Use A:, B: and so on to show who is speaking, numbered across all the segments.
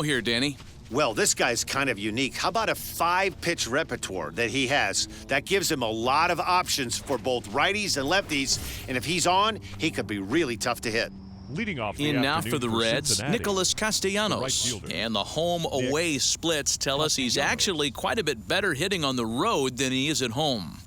A: Here, Danny.
B: Well, this guy's kind of unique. How about a 5-pitch repertoire that he has? That gives him a lot of options for both righties and lefties, and if he's on, he could be really tough to hit.
C: Leading off
A: In now for the Reds,
C: Cincinnati,
A: Nicholas Castellanos.
C: right
A: And the home-away splits tell us he's actually quite a bit better hitting on the road than he is at home.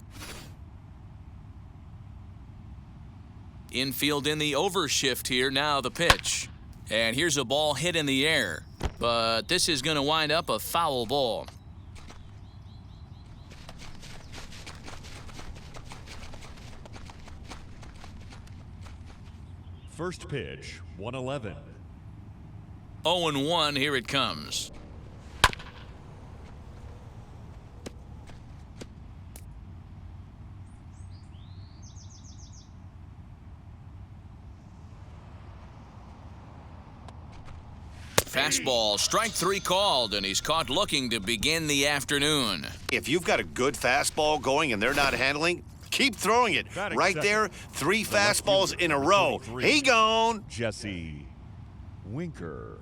A: Infield in the overshift here. Now the pitch. And here's a ball hit in the air. But this is going to wind up a foul ball.
C: First pitch, 111.
A: 0-1, here it comes. Fastball, strike 3 called, and he's caught looking to begin the afternoon.
B: If you've got a good fastball going and they're not handling, keep throwing it. Right there, 3 fastballs in a row. He gone.
C: Jesse Winker.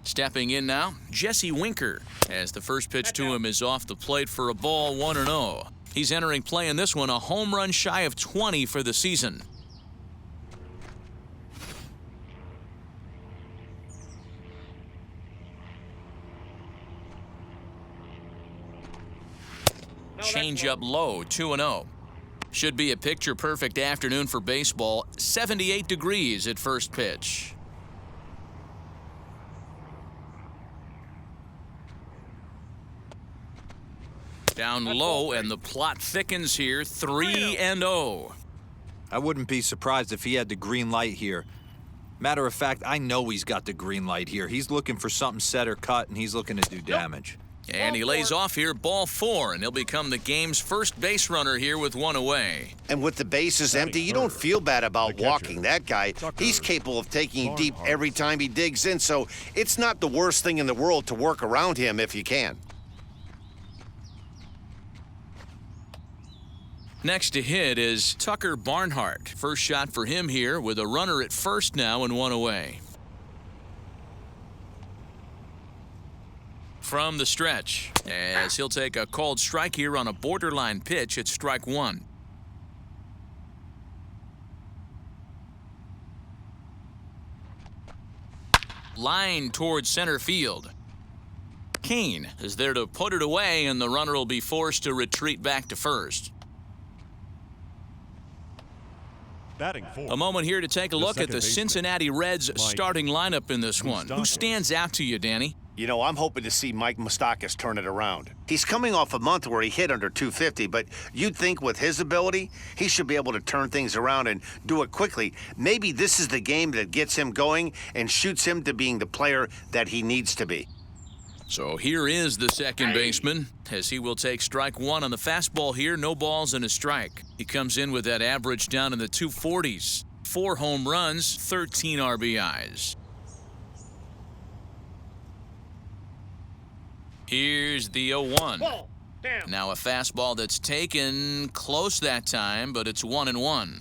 A: Stepping in now, Jesse Winker, as the first pitch to him is off the plate for a ball, 1-0. He's entering play in this one, a home run shy of 20 for the season. Change up low, 2-0. Should be a picture-perfect afternoon for baseball. 78 degrees at first pitch. Down low, and the plot thickens here, 3-0.
D: I wouldn't be surprised if he had the green light here. Matter of fact, I know he's got the green light here. He's looking for something set or cut, and he's looking to do damage.
A: And he lays off here, ball 4, and he'll become the game's first base runner here with 1 away.
B: And with the bases empty, you don't feel bad about walking that guy. He's capable of taking deep every time he digs in, so it's not the worst thing in the world to work around him if you can.
A: Next to hit is Tucker Barnhart. First shot for him here with a runner at first now and 1 away. From the stretch, as he'll take a called strike here on a borderline pitch at strike 1. Line towards center field. Kane is there to put it away, and the runner will be forced to retreat back to first.
C: Batting 4.
A: A moment here to take a look at the Cincinnati Reds starting lineup in this one. Who stands out to you, Danny?
B: You know, I'm hoping to see Mike Moustakas turn it around. He's coming off a month where he hit under 250, but you'd think with his ability, he should be able to turn things around and do it quickly. Maybe this is the game that gets him going and shoots him to being the player that he needs to be.
A: So here is the second baseman, as he will take strike 1 on the fastball here. No balls and a strike. He comes in with that average down in the 240s. 4 home runs, 13 RBIs. Here's the 0-1. Now a fastball that's taken close that time, but it's 1-1.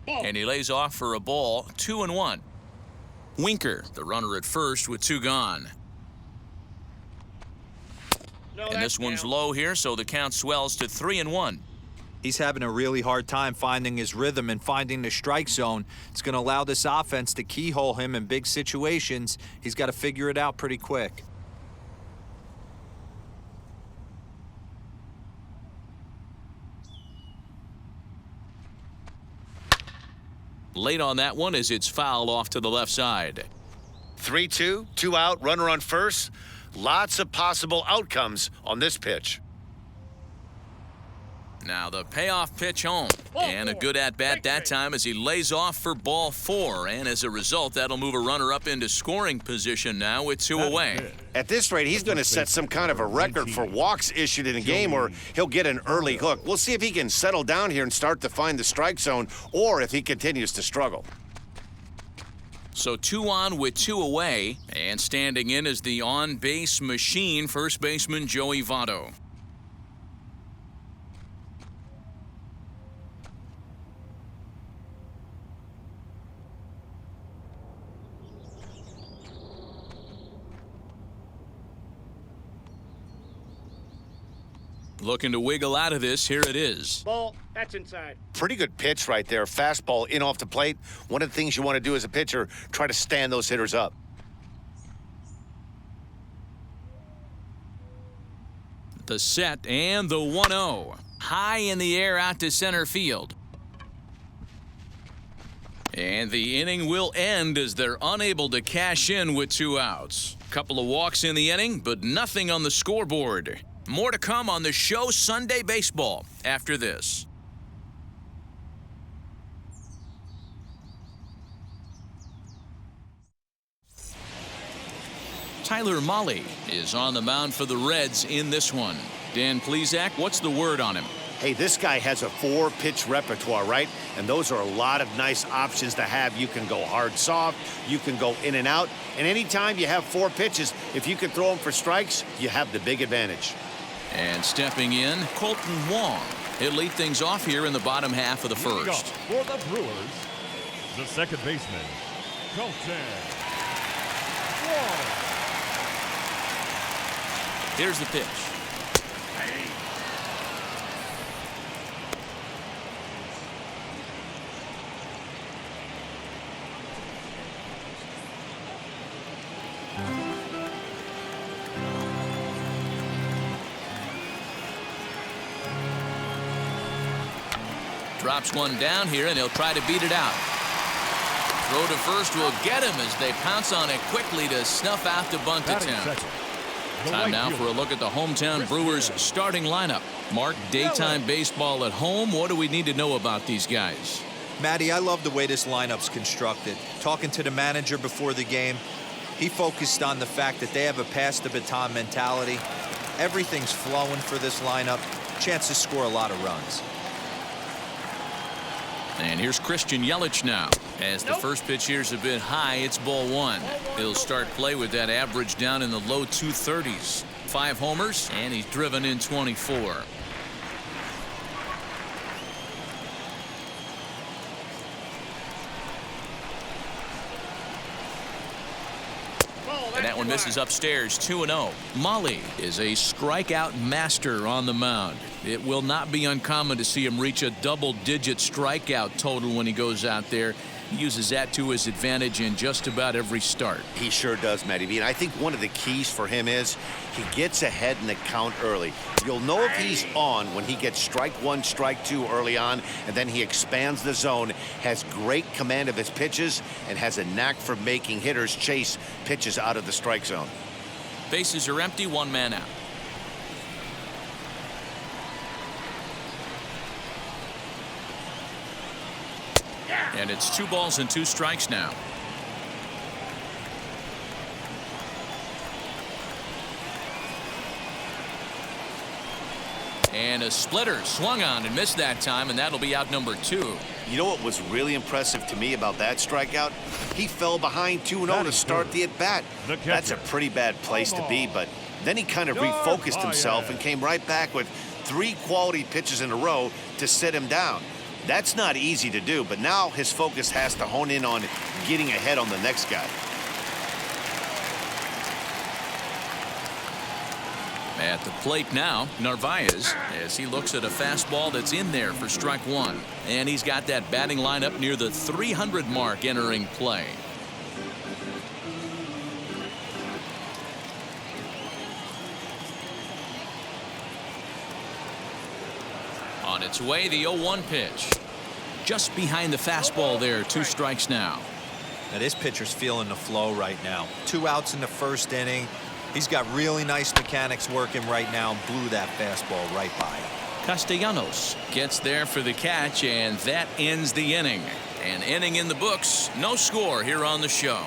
A: And he lays off for a ball, 2-1. Winker, the runner at first with 2 gone. And this one's low here, so the count swells to 3-1.
D: He's having a really hard time finding his rhythm and finding the strike zone. It's going to allow this offense to keyhole him in big situations. He's got to figure it out pretty quick.
A: Late on that one as it's fouled off to the left side.
B: 3-2, 2 out, runner on first. Lots of possible outcomes on this pitch.
A: Now the payoff pitch home. And a good at-bat that time as he lays off for ball 4. And as a result, that'll move a runner up into scoring position now with 2 away.
B: At this rate, he's going to set some kind of a record for walks issued in a game, or he'll get an early hook. We'll see if he can settle down here and start to find the strike zone, or if he continues to struggle.
A: So 2 on with 2 away. And standing in is the on-base machine, first baseman Joey Votto. Looking to wiggle out of this. Here it is.
E: Ball, that's inside.
B: Pretty good pitch right there. Fastball in off the plate. One of the things you want to do as a pitcher, try to stand those hitters up.
A: The set and the 1-0. High in the air out to center field. And the inning will end as they're unable to cash in with 2 outs. Couple of walks in the inning, but nothing on the scoreboard. More to come on the show Sunday Baseball after this. Tyler Mahle is on the mound for the Reds in this one. Dan Plesac, what's the word on him?
B: Hey, this guy has a 4-pitch repertoire, right? And those are a lot of nice options to have. You can go hard, soft. You can go in and out. And anytime you have 4 pitches, if you can throw them for strikes, you have the big advantage.
A: And stepping in, Colton Wong. He'll lead things off here in the bottom half of the first.
C: For the Brewers, the second baseman, Colton Wong.
A: Here's the pitch. Drops one down here, and he'll try to beat it out. Throw to first will get him as they pounce on it quickly to snuff out the bunt attempt. Time now for a look at the hometown Brewers starting lineup. Mark, daytime baseball at home. What do we need to know about these guys?
D: Matty, I love the way this lineup's constructed. Talking to the manager before the game, he focused on the fact that they have a pass the baton mentality. Everything's flowing for this lineup. Chance to score a lot of runs.
A: And here's Christian Yelich now. As the first pitch here's a bit high, it's ball 1. He'll start play with that average down in the low 230s. 5 homers, and he's driven in 24. And that one misses upstairs, 2-0. Mahle is a strikeout master on the mound. It will not be uncommon to see him reach a double-digit strikeout total when he goes out there. He uses that to his advantage in just about every start.
B: He sure does, Matty B. And I think one of the keys for him is he gets ahead in the count early. You'll know if he's on when he gets strike 1, strike 2 early on, and then he expands the zone, has great command of his pitches, and has a knack for making hitters chase pitches out of the strike zone.
A: Bases are empty, 1 man out. And it's 2 balls and 2 strikes now. And a splitter swung on and missed that time, and that'll be out number 2.
B: You know what was really impressive to me about that strikeout? He fell behind 2-0 to start the at-bat. That's a pretty bad place to be, but then he kind of refocused himself and came right back with 3 quality pitches in a row to sit him down. That's not easy to do, but now his focus has to hone in on getting ahead on the next guy.
A: At the plate now, Narvaez, as he looks at a fastball that's in there for strike 1. And he's got that batting lineup near the 300 mark entering play. On its way, the 0-1 pitch. Just behind the fastball there, 2 strikes now.
D: Now this pitcher's feeling the flow right now. 2 outs in the first inning. He's got really nice mechanics working right now and blew that fastball right by him.
A: Castellanos gets there for the catch, and that ends the inning. An inning in the books, no score here on the show.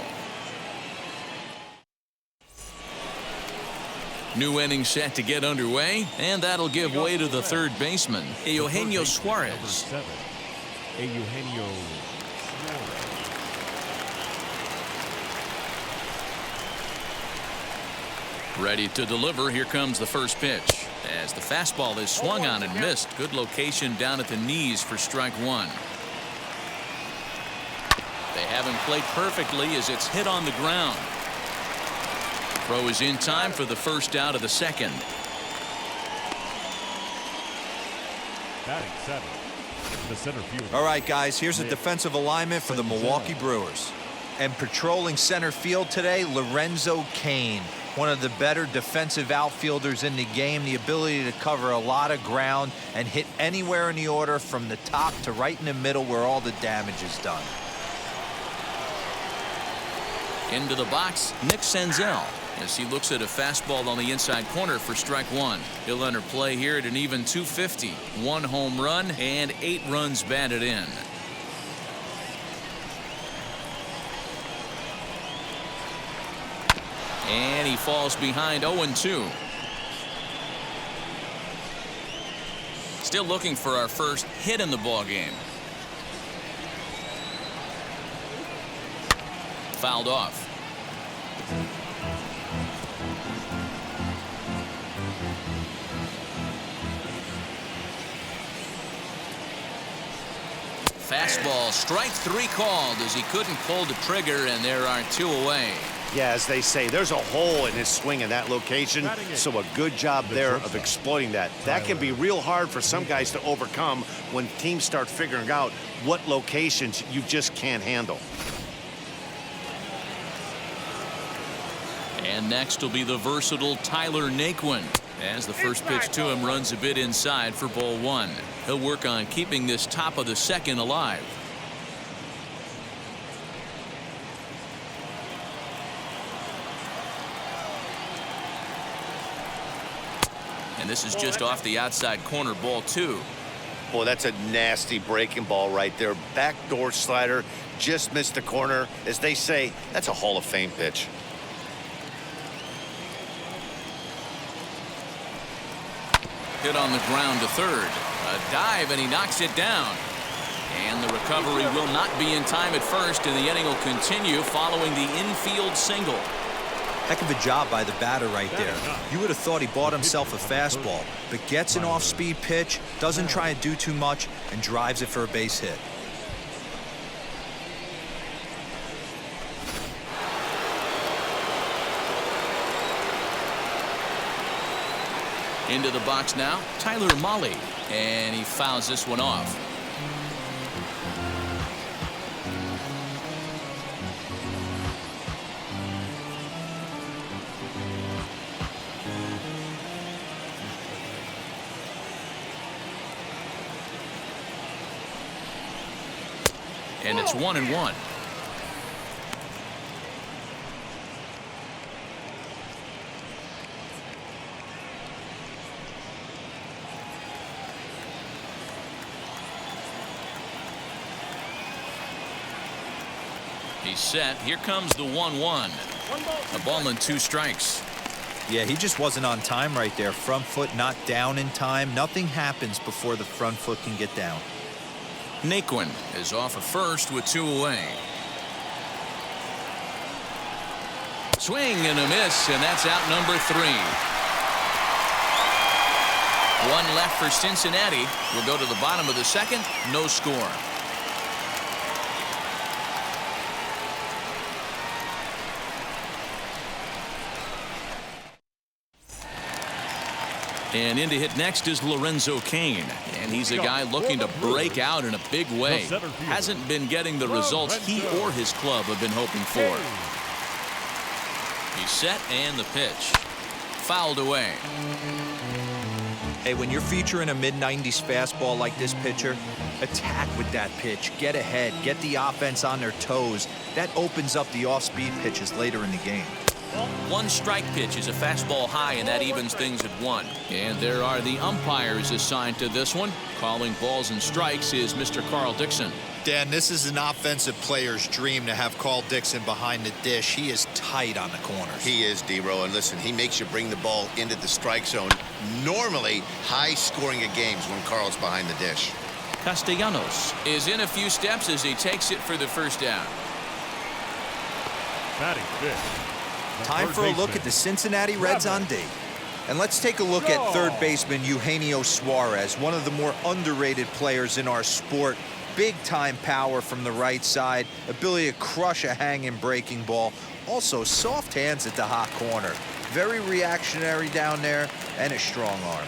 A: New inning set to get underway, and that'll give way to the third baseman, Eugenio Suarez.
C: Eugenio Suarez.
A: Ready to deliver. Here comes the first pitch. As the fastball is swung on and missed. Good location down at the knees for strike 1. They have him played perfectly as it's hit on the ground. Throw is in time for the first out of the second.
C: Batting seventh, the center fielder.
D: All right, guys, here's a defensive alignment for the Milwaukee Brewers. And patrolling center field today, Lorenzo Kane, one of the better defensive outfielders in the game, the ability to cover a lot of ground and hit anywhere in the order from the top to right in the middle where all the damage is done.
A: Into the box, Nick Senzel, as he looks at a fastball on the inside corner for strike one. He'll enter play here at an even 250. 1 home run and 8 runs batted in. And he falls behind 0-2. Still looking for our first hit in the ball game. Fouled off. Fastball, strike 3 called as he couldn't pull the trigger, and there are 2 away.
B: Yeah, as they say, there's a hole in his swing in that location, so a good job there of exploiting that. That can be real hard for some guys to overcome when teams start figuring out what locations you just can't handle.
A: And next will be the versatile Tyler Naquin, as the first pitch to him runs a bit inside for ball 1. He'll work on keeping this top of the second alive. And this is just off the outside corner, ball 2.
B: Boy, that's a nasty breaking ball right there. Backdoor slider, just missed the corner. As they say, that's a Hall of Fame pitch.
A: Hit on the ground to third. A dive, and he knocks it down. And the recovery will not be in time at first, and the inning will continue following the infield single.
D: Heck of a job by the batter right there. You would have thought he bought himself a fastball, but gets an off-speed pitch, doesn't try to do too much, and drives it for a base hit.
A: Into the box now, Tyler Mahle, and he fouls this one off. And it's 1-1. He's set. Here comes the 1-1. A ball and 2 strikes.
D: Yeah, he just wasn't on time right there. Front foot not down in time. Nothing happens before the front foot can get down.
A: Naquin is off of first with 2 away. Swing and a miss, and that's out number 3. 1 left for Cincinnati. We'll go to the bottom of the second. No score. And in to hit next is Lorenzo Kane, and he's a guy looking to break out in a big way. Hasn't been getting the results he or his club have been hoping for. He's set, and the pitch fouled away.
D: Hey, when you're featuring a mid-90s fastball like this pitcher, attack with that pitch, get ahead, get the offense on their toes. That opens up the off-speed pitches later in the game.
A: 1 strike pitch is a fastball high, and that evens things at 1. And there are the umpires assigned to this one. Calling balls and strikes is Mr. Carl Dixon.
D: Dan, this is an offensive player's dream to have Carl Dixon behind the dish. He is tight on the corners.
B: He is, D-Row, and listen, he makes you bring the ball into the strike zone. Normally, high scoring of games when Carl's behind the dish.
A: Castellanos is in a few steps as he takes it for the first down.
C: Batting fifth.
D: Time for a look at the Cincinnati Reds on D. And let's take a look at third baseman Eugenio Suarez, one of the more underrated players in our sport. Big-time power from the right side, ability to crush a hanging breaking ball. Also, soft hands at the hot corner. Very reactionary down there, and a strong arm.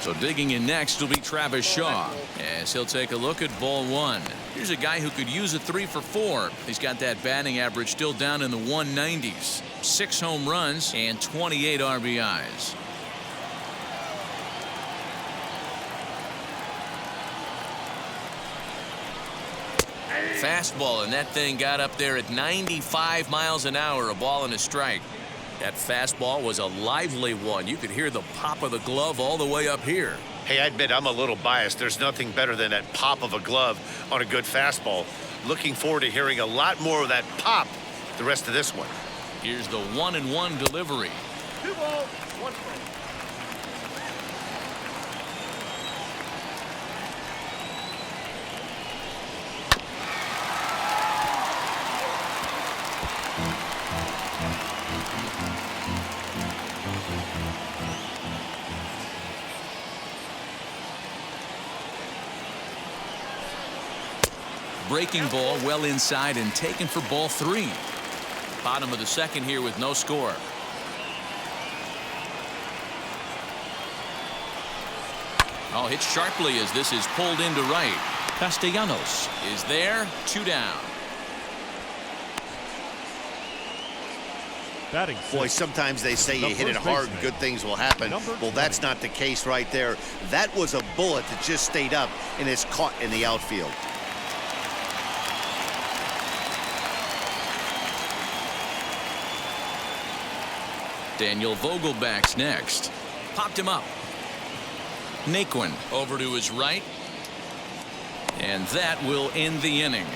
A: So digging in next will be Travis Shaw as he'll take a look at ball one. Here's a guy who could use a 3 for 4. He's got that batting average still down in the 190s. 6 home runs and 28 RBIs. Fastball, and that thing got up there at 95 miles an hour, a ball and a strike. That fastball was a lively one. You could hear the pop of the glove all the way up here.
B: Hey, I admit I'm a little biased. There's nothing better than that pop of a glove on a good fastball. Looking forward to hearing a lot more of that pop the rest of this one.
A: Here's the 1-1 delivery.
C: 2 balls, 1 strike.
A: Breaking ball well inside and taken for ball 3. Bottom of the second here with no score. Oh, hit sharply as this is pulled into right. Castellanos is there. 2 down.
C: Batting
B: Boy,
C: sixth,
B: sometimes they say
C: the
B: you hit it
C: first
B: hard,
C: baseman,
B: good things will happen.
C: number
B: Well, that's
C: 20.
B: not the case right there. That was a bullet that just stayed up and is caught in the outfield.
A: Daniel Vogelback's next. Popped him up. Naquin over to his right. And that will end the inning.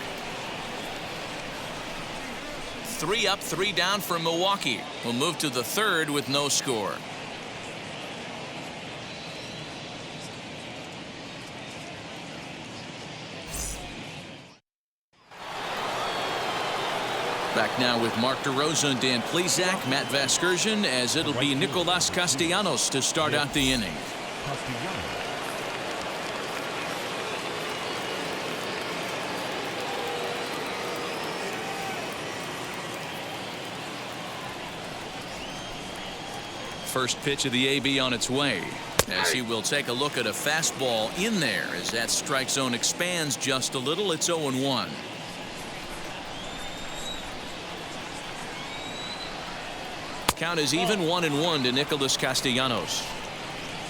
A: 3 up, 3 down for Milwaukee. We'll move to the third with no score. Back now with Mark DeRosa and Dan Plesac, Matt Vasgersian, as it'll be Nicolas Castellanos to start out the inning.
C: Castellanos.
A: First pitch of the AB on its way, as he will take a look at a fastball in there as that strike zone expands just a little. It's 0-1. Count is even, 1-1 to Nicolas Castellanos.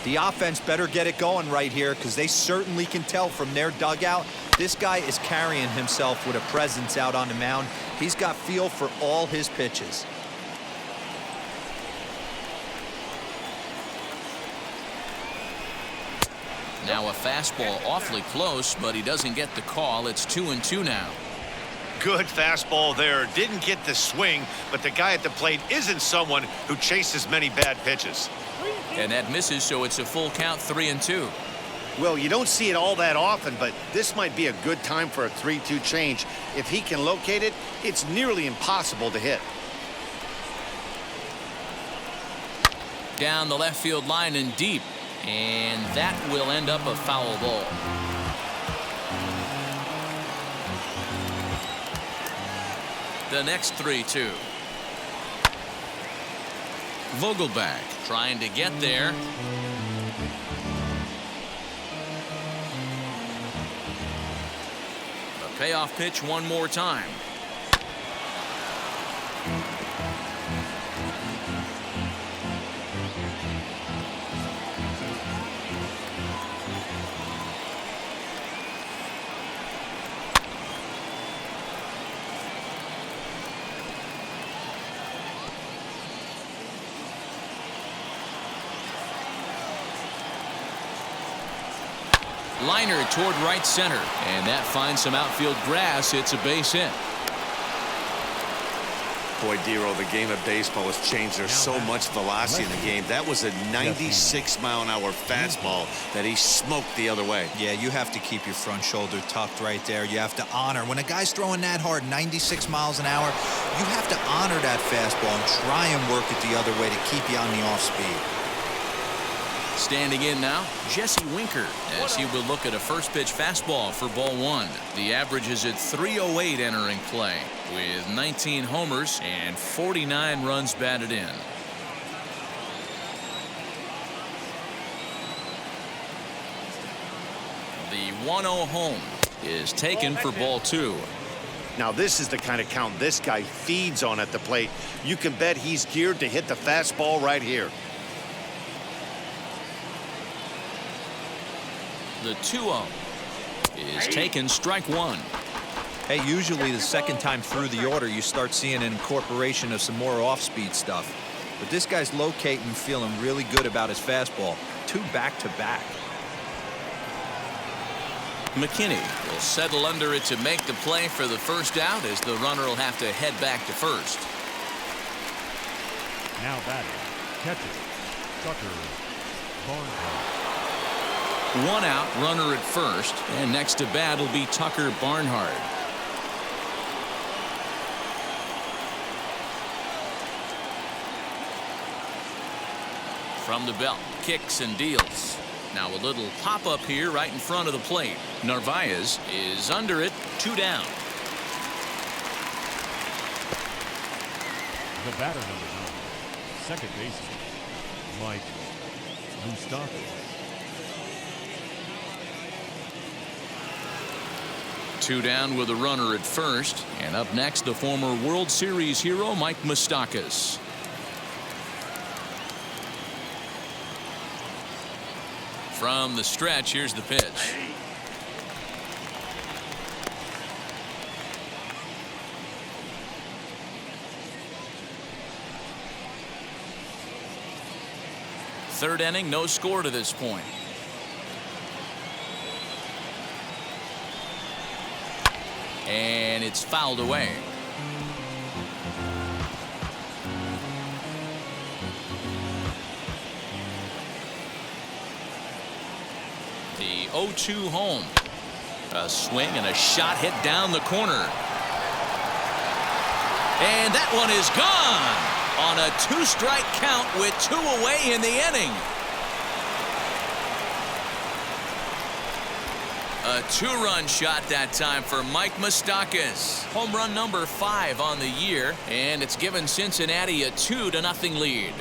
D: The offense better get it going right here, because they certainly can tell from their dugout this guy is carrying himself with a presence out on the mound. He's got feel for all his pitches.
A: Now a fastball awfully close, but he doesn't get the call. It's 2-2 now.
B: Good fastball there. Didn't get the swing, but the guy at the plate isn't someone who chases many bad pitches.
A: And that misses, so it's a full count, 3-2.
B: Well, you don't see it all that often, but this might be a good time for a 3-2 change. If he can locate it, it's nearly impossible to hit.
A: Down the left field line and deep. And that will end up a foul ball. The next 3-2. Vogelback trying to get there. A payoff pitch one more time. Liner toward right center, and that finds some outfield grass. It's a base hit.
B: Boy, Dero, the game of baseball has changed. There's so much velocity in the game. That was a 96-mile-an-hour fastball that he smoked the other way.
D: Yeah, you have to keep your front shoulder tucked right there. You have to honor. When a guy's throwing that hard, 96 miles an hour, you have to honor that fastball and try and work it the other way to keep you on the off speed.
A: Standing in now, Jesse Winker, as he will look at a first pitch fastball for ball one. The average is at .308 entering play, with 19 homers and 49 runs batted in. The 1-0 home is taken for ball 2.
B: Now this is the kind of count this guy feeds on at the plate. You can bet he's geared to hit the fastball right here.
A: The 2-0 is taken, strike 1.
D: Hey, usually the second time through the order, you start seeing an incorporation of some more off-speed stuff. But this guy's locating, feeling really good about his fastball. 2 back-to-back.
A: McKinney will settle under it to make the play for the first out, as the runner will have to head back to first.
C: Now batting, catcher, Tucker Barnhart.
A: 1 out, runner at first, and next to bat will be Tucker Barnhart. From the belt, kicks and deals. Now a little pop-up here right in front of the plate. Narvaez is under it, 2 down.
C: The batter number 9, second baseman, Mike Moustakas.
A: 2 down with a runner at first. And up next, the former World Series hero, Mike Moustakas. From the stretch, here's the pitch. Third inning, no score to this point. And it's fouled away. The 0-2 home. A swing and a shot hit down the corner. And that one is gone on a 2-strike count with 2 away in the inning. A 2-run shot that time for Mike Moustakas. Home run number 5 on the year, and it's given Cincinnati a 2-0 lead.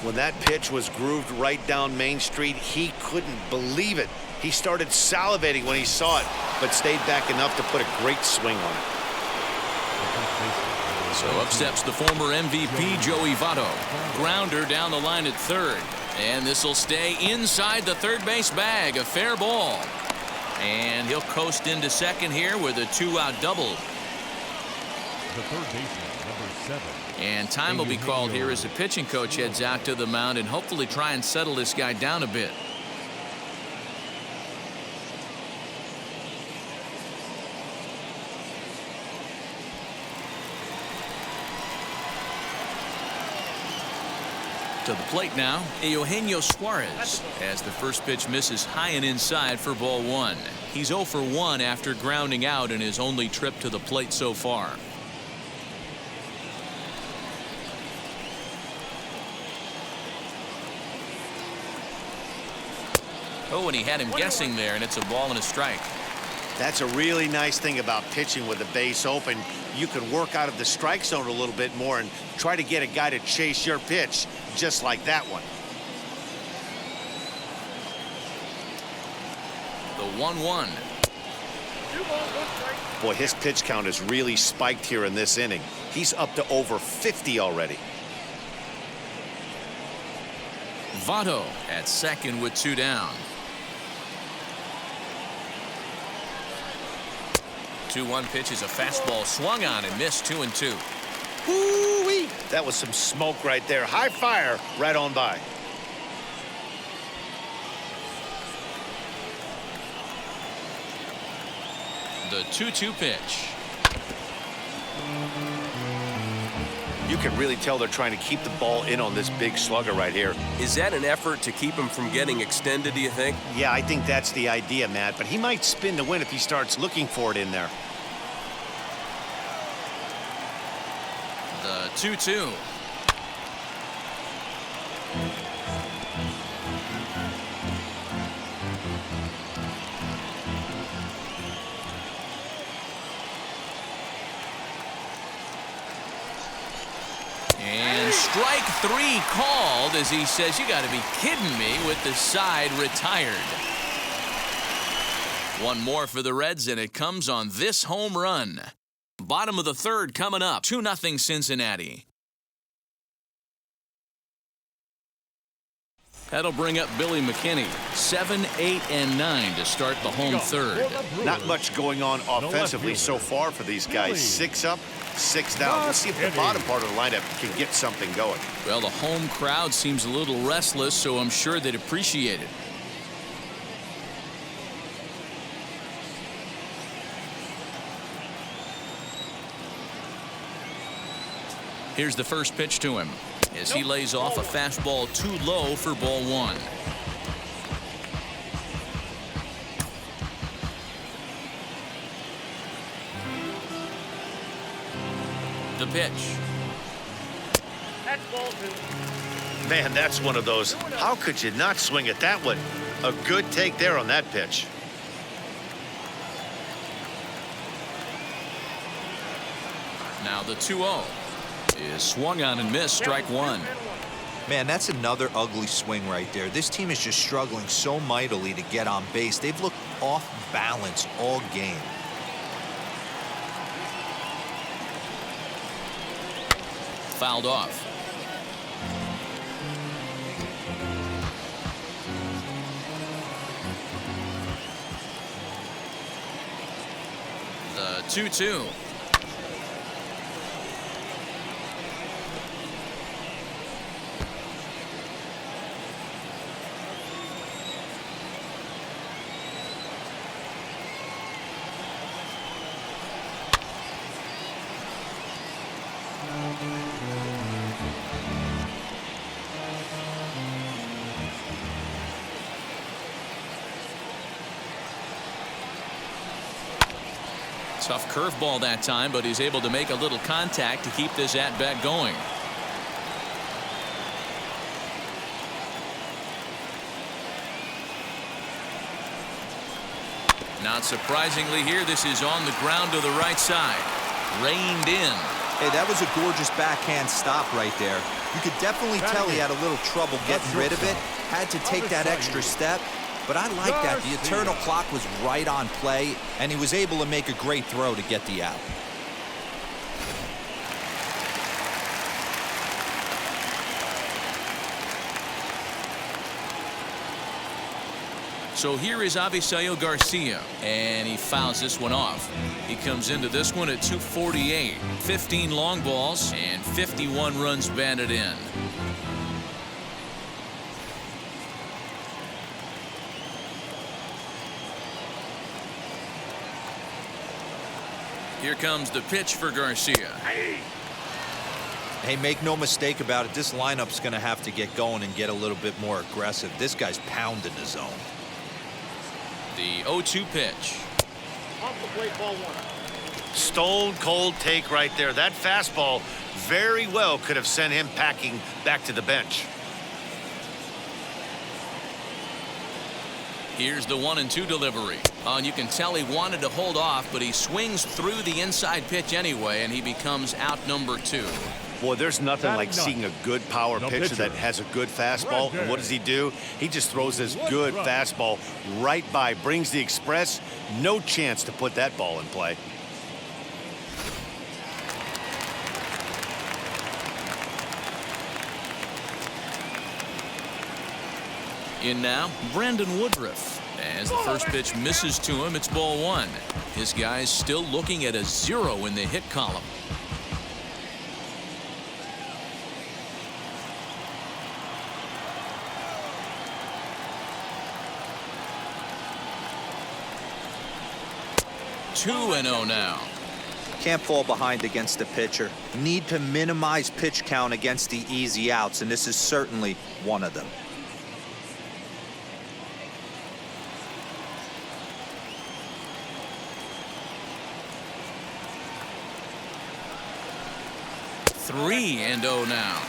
B: When that pitch was grooved right down Main Street, he couldn't believe it. He started salivating when he saw it, but stayed back enough to put a great swing on it.
A: So up steps the former MVP Joey Votto. Grounder down the line at third. And this will stay inside the third base bag. A fair ball. And he'll coast into second here with a 2-out double.
C: The third baseman, number 7.
A: And time will be called here as the pitching coach heads out to the mound and hopefully try and settle this guy down a bit. To the plate now, Eugenio Suarez, as the first pitch misses high and inside for ball 1. He's 0 for 1 after grounding out in his only trip to the plate so far. Oh, and he had him guessing there, and it's a ball and a strike.
B: That's a really nice thing about pitching with the base open. You can work out of the strike zone a little bit more and try to get a guy to chase your pitch, just like that one.
A: The 1-1.
B: Boy, his pitch count is really spiked here in this inning. He's up to over 50 already.
A: Votto at second with 2 down. 2-1 pitch is a fastball swung on and missed. 2-2.
B: Woo-wee! That was some smoke right there. High fire right on by.
A: The 2-2 pitch.
B: You can really tell they're trying to keep the ball in on this big slugger right here.
E: Is that an effort to keep him from getting extended, do you think?
B: Yeah, I think that's the idea, Matt, but he might spin to win if he starts looking for it in there.
A: The 2-2. And strike 3 called as he says, "You got to be kidding me," with the side retired. One more for the Reds, and it comes on this home run. Bottom of the third coming up, 2-0 Cincinnati. That'll bring up Billy McKinney. 7, 8, and 9 to start the home third.
B: Not much going on offensively so far for these guys. 6 up, 6 down. Let's see if the bottom part of the lineup can get something going.
A: Well, the home crowd seems a little restless, so I'm sure they'd appreciate it. Here's the first pitch to him as he lays off a fastball too low for ball 1. The pitch.
F: That's ball 2.
B: Man, that's one of those. How could you not swing at that one? A good take there on that pitch.
A: Now the 2-0 is swung on and missed, strike 1.
D: Man, that's another ugly swing right there. This team is just struggling so mightily to get on base. They've looked off balance all game.
A: Fouled off. The 2-2. Tough curveball that time, but he's able to make a little contact to keep this at-bat going. Not surprisingly here, this is on the ground to the right side. Reined in.
D: Hey, that was a gorgeous backhand stop right there. You could definitely tell he had a little trouble getting rid of it. Had to take that extra step. But I like that. The eternal clock was right on play, and he was able to make a great throw to get the out.
A: So here is Avisail Garcia, and he fouls this one off. He comes into this one at 248, 15 long balls, and 51 runs batted in. Here comes the pitch for Garcia.
D: Hey, make no mistake about it. This lineup's going to have to get going and get a little bit more aggressive. This guy's pounding the zone.
A: The 0-2 pitch.
F: Off the plate, ball 1.
B: Stone cold take right there. That fastball very well could have sent him packing back to the bench.
A: Here's the 1-2 delivery. And you can tell he wanted to hold off, but he swings through the inside pitch anyway, and he becomes out number 2.
B: Boy, there's nothing like seeing a good power pitcher that has a good fastball. And what does he do? He just throws this good fastball right by, brings the express. No chance to put that ball in play.
A: In now, Brandon Woodruff. As the first pitch misses to him, it's ball 1. This guy's still looking at a 0 in the hit column. Two and 0 now.
D: Can't fall behind against the pitcher. Need to minimize pitch count against the easy outs, and this is certainly one of them.
A: Three and 0 now.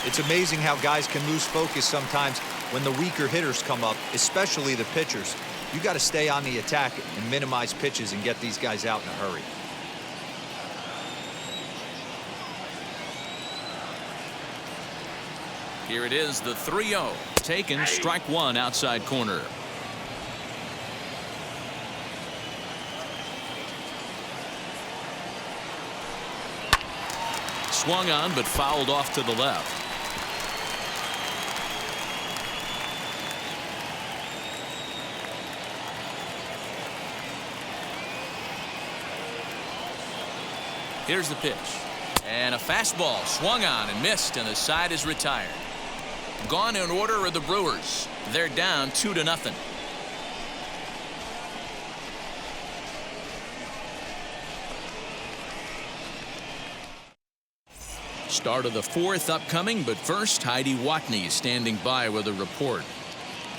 D: It's amazing how guys can lose focus sometimes when the weaker hitters come up, especially the pitchers. You got to stay on the attack and minimize pitches and get these guys out in a hurry.
A: Here it is, the 3-0. Taken, strike one outside corner. Swung on, but fouled off to the left. Here's the pitch. And a fastball swung on and missed, and the side is retired. Gone in order are the Brewers. They're down 2-0. Start of the fourth upcoming, but first, Heidi Watney standing by with a report.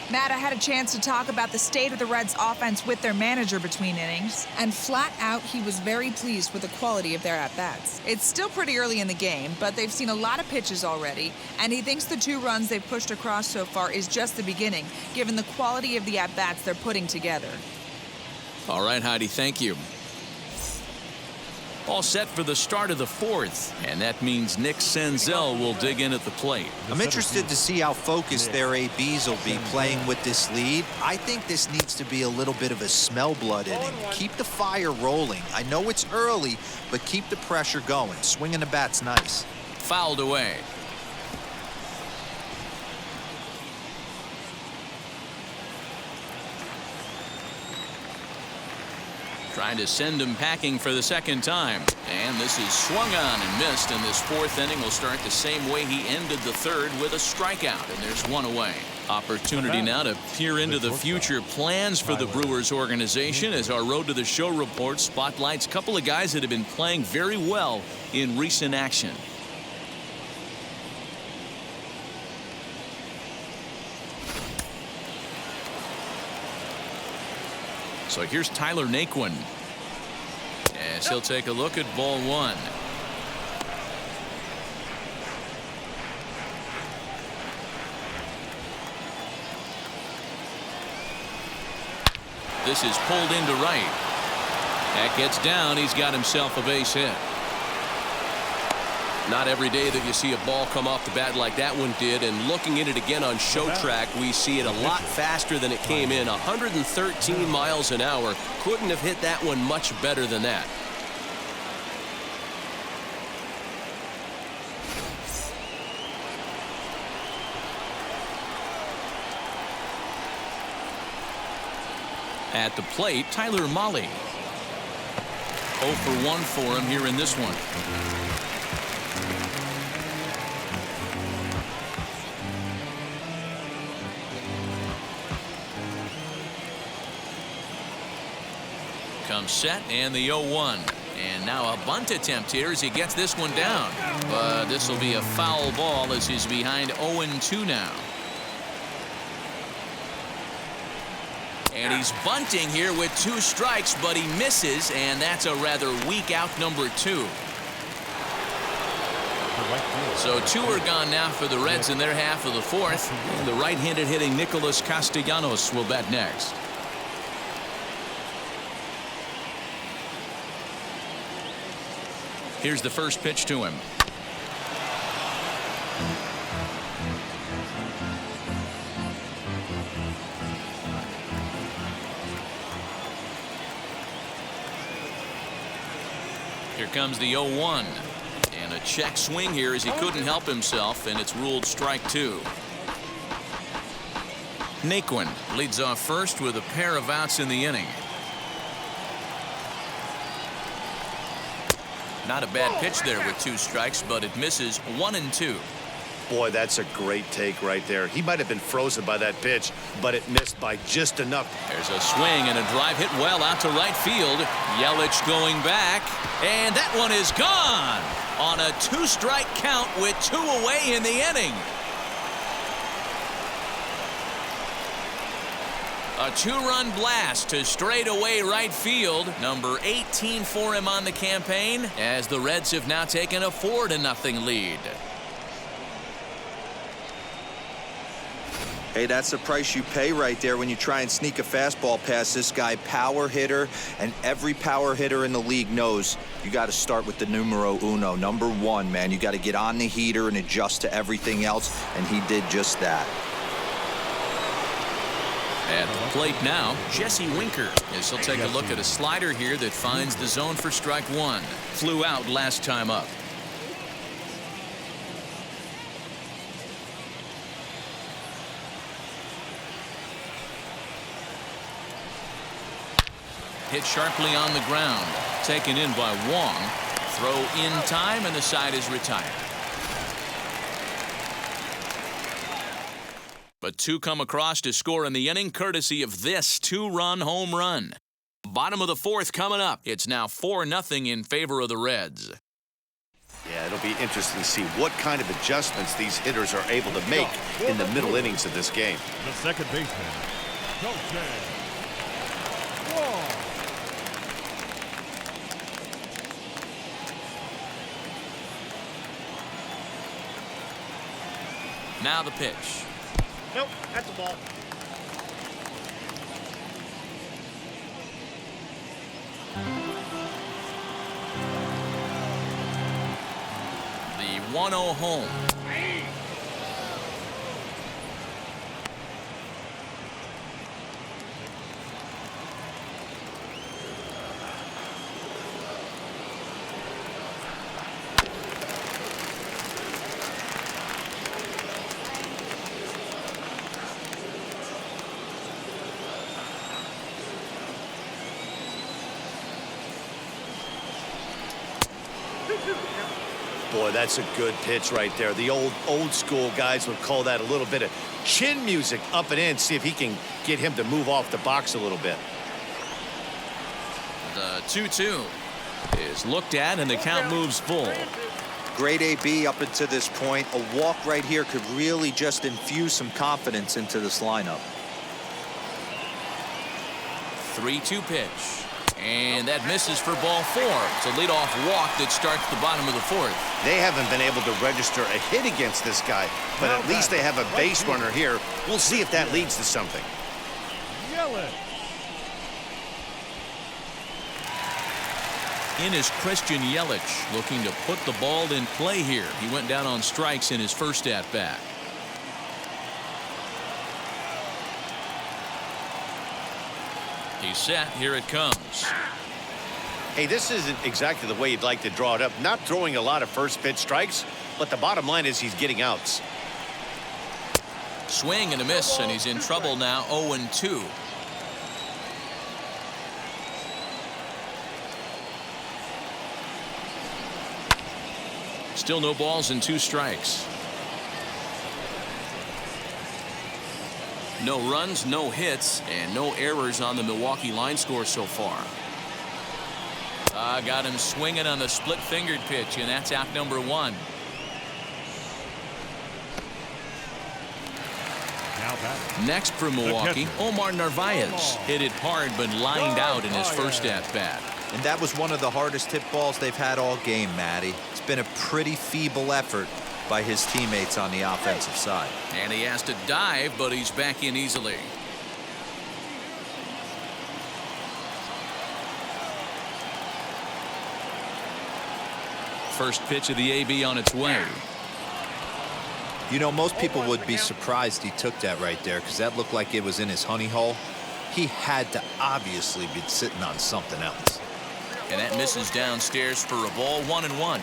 G: Matt, I had a chance to talk about the state of the Reds' offense with their manager between innings, and flat out, he was very pleased with the quality of their at-bats. It's still pretty early in the game, but they've seen a lot of pitches already, and he thinks the 2 runs they've pushed across so far is just the beginning, given the quality of the at-bats they're putting together.
A: All right, Heidi, thank you. All set for the start of the fourth, and that means Nick Senzel will dig in at the plate.
D: I'm interested to see how focused their ABs will be playing with this lead. I think this needs to be a little bit of a smell blood inning. Keep the fire rolling. I know it's early, but keep the pressure going. Swinging the bat's nice.
A: Fouled away. Trying to send him packing for the second time. And this is swung on and missed, and this fourth inning will start the same way he ended the third, with a strikeout, and there's one away. Opportunity now to peer into the future plans for the Brewers organization as our Road to the Show report spotlights a couple of guys that have been playing very well in recent action. So here's Tyler Naquin as he'll take a look at ball one. This is pulled into right. That gets down. He's got himself a base hit.
E: Not every day that you see a ball come off the bat like that one did, and looking at it again on show track, we see it a lot faster than it came in. 113 miles an hour. Couldn't have hit that one much better than that.
A: At the plate, Tyler Mahle. 0 for 1 for him here in this one. Comes set, and the 0-1. And now a bunt attempt here as he gets this one down. But this will be a foul ball as he's behind 0-2 now. And he's bunting here with 2 strikes, but he misses, and that's a rather weak out number 2. So 2 are gone now for the Reds in their half of the fourth. And the right-handed hitting Nicholas Castellanos will bat next. Here's the first pitch to him. Here comes the 0-1. And a check swing here as he couldn't help himself, and it's ruled strike 2. Naquin leads off first with a pair of outs in the inning. Not a bad pitch there with 2 strikes, but it misses 1-2.
B: Boy, that's a great take right there. He might have been frozen by that pitch, but it missed by just enough.
A: There's a swing and a drive hit well out to right field. Yelich going back, and that one is gone on a 2-strike count with 2 away in the inning. A 2-run blast to straightaway right field. Number 18 for him on the campaign, as the Reds have now taken a 4-0 lead.
D: Hey, that's the price you pay right there when you try and sneak a fastball past this guy. Power hitter, and every power hitter in the league knows you got to start with the numero uno, number one, man. You got to get on the heater and adjust to everything else, and he did just that.
A: At the plate now, Jesse Winker, as he'll take a look at a slider here that finds the zone for strike one. Flew out last time up. Hit sharply on the ground. Taken in by Wong. Throw in time, and the side is retired. But two come across to score in the inning, courtesy of this two-run home run. Bottom of the fourth coming up. It's now 4-0 in favor of the Reds.
B: Yeah, it'll be interesting to see what kind of adjustments these hitters are able to make in the middle innings of this game.
C: The second baseman, Colton Wong.
A: Now the pitch.
F: Nope, that's a ball.
A: The 1-0 home.
B: Boy, that's a good pitch right there. The old school guys would call that a little bit of chin music up and in. See if he can get him to move off the box a little bit.
A: The 2-2 is looked at, and the count moves full.
D: Great AB up until this point. A walk right here could really just infuse some confidence into this lineup.
A: 3-2 pitch. And that misses for ball four. It's a leadoff walk that starts the bottom of the fourth.
B: They haven't been able to register a hit against this guy, but at least they have a base runner here. We'll see if that leads to something.
C: Yelich.
A: In is Christian Yelich, looking to put the ball in play here. He went down on strikes in his first at-bat. He's set. Here it comes.
B: Hey, this isn't exactly the way you'd like to draw it up. Not throwing a lot of first pitch strikes, but the bottom line is he's getting outs.
A: Swing and a miss, and he's in trouble now. 0-2. Still no balls and 2 strikes. No runs, no hits, and no errors on the Milwaukee line score so far. Got him swinging on the split-fingered pitch, and that's out number 1. Next for Milwaukee, Omar Narvaez. Hit it hard, but lined out in his first at-bat.
D: And that was one of the hardest hit balls they've had all game, Matty. It's been a pretty feeble effort by his teammates on the offensive side.
A: And he has to dive, but he's back in easily. First pitch of the AB on its way.
D: You know, most people would be surprised he took that right there, because that looked like it was in his honey hole. He had to obviously be sitting on something else.
A: And that misses downstairs for a ball. 1-1.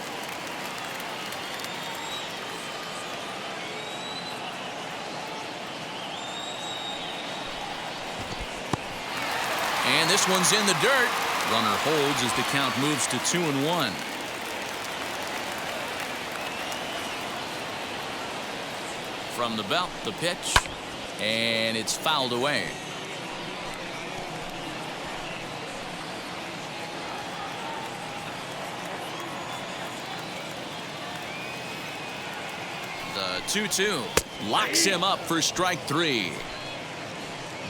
A: And this one's in the dirt. Runner holds as the count moves to 2-1. From the belt, the pitch, and it's fouled away. The 2-2 locks him up for strike 3.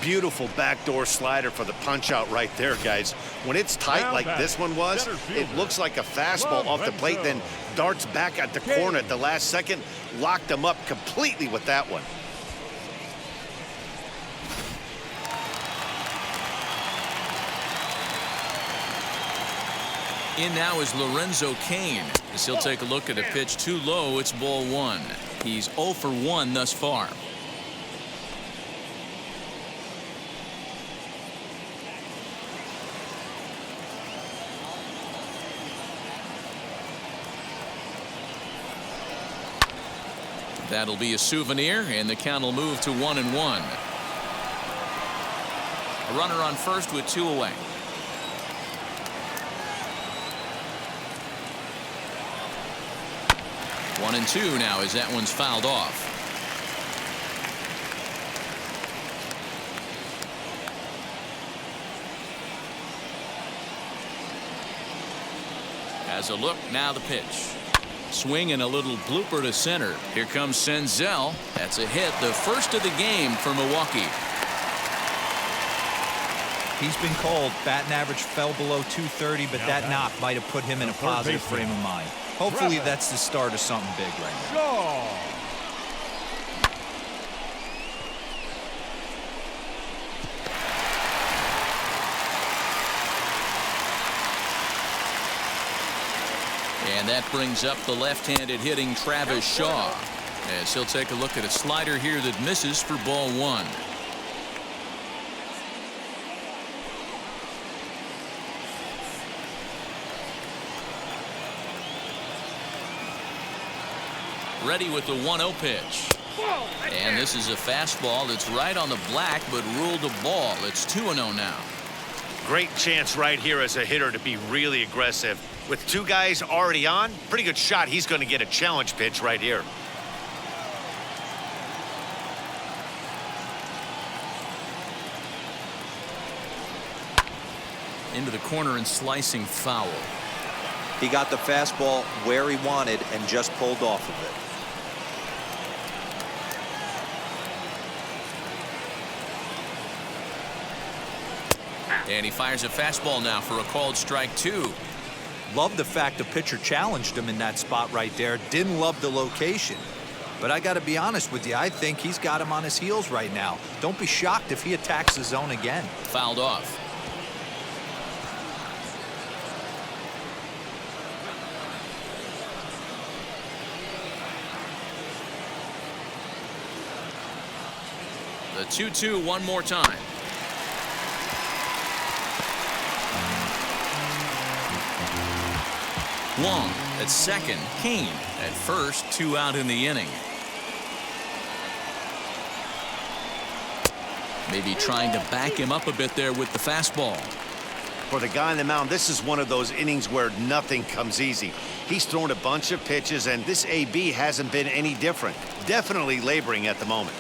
B: Beautiful backdoor slider for the punch out right there, guys. When it's tight like this one was, it looks like a fastball off the plate, then darts back at the corner at the last second. Locked him up completely with that one.
A: In now is Lorenzo Kane, as he'll take a look at a pitch too low. It's ball 1. He's 0 for 1 thus far. That'll be a souvenir, and the count will move to 1-1. A runner on first with 2 away. One and 2 now as that one's fouled off. Has a look, now the pitch. Swing and a little blooper to center. Here comes Senzel. That's a hit, the first of the game for Milwaukee.
D: He's been called. Batting average fell below 230, but that knock might have put him in a positive frame of mind. Hopefully that's the start of something big right now.
A: And that brings up the left-handed hitting Travis Shaw, as he'll take a look at a slider here that misses for ball 1. Ready with the 1-0 pitch. And this is a fastball that's right on the black, but ruled a ball. It's 2-0 now.
B: Great chance right here as a hitter to be really aggressive. With 2 guys already on, pretty good shot. He's going to get a challenge pitch right here.
A: Into the corner and slicing foul.
D: He got the fastball where he wanted and just pulled off of it.
A: And he fires a fastball now for a called strike 2.
D: Love the fact the pitcher challenged him in that spot right there. Didn't love the location. But I got to be honest with you, I think he's got him on his heels right now. Don't be shocked if he attacks the zone again.
A: Fouled off. The 2-2 one more time. Wong at second, Kane at first, 2 out in the inning. Maybe trying to back him up a bit there with the fastball.
B: For the guy on the mound, this is one of those innings where nothing comes easy. He's thrown a bunch of pitches, and this AB hasn't been any different. Definitely laboring at the moment.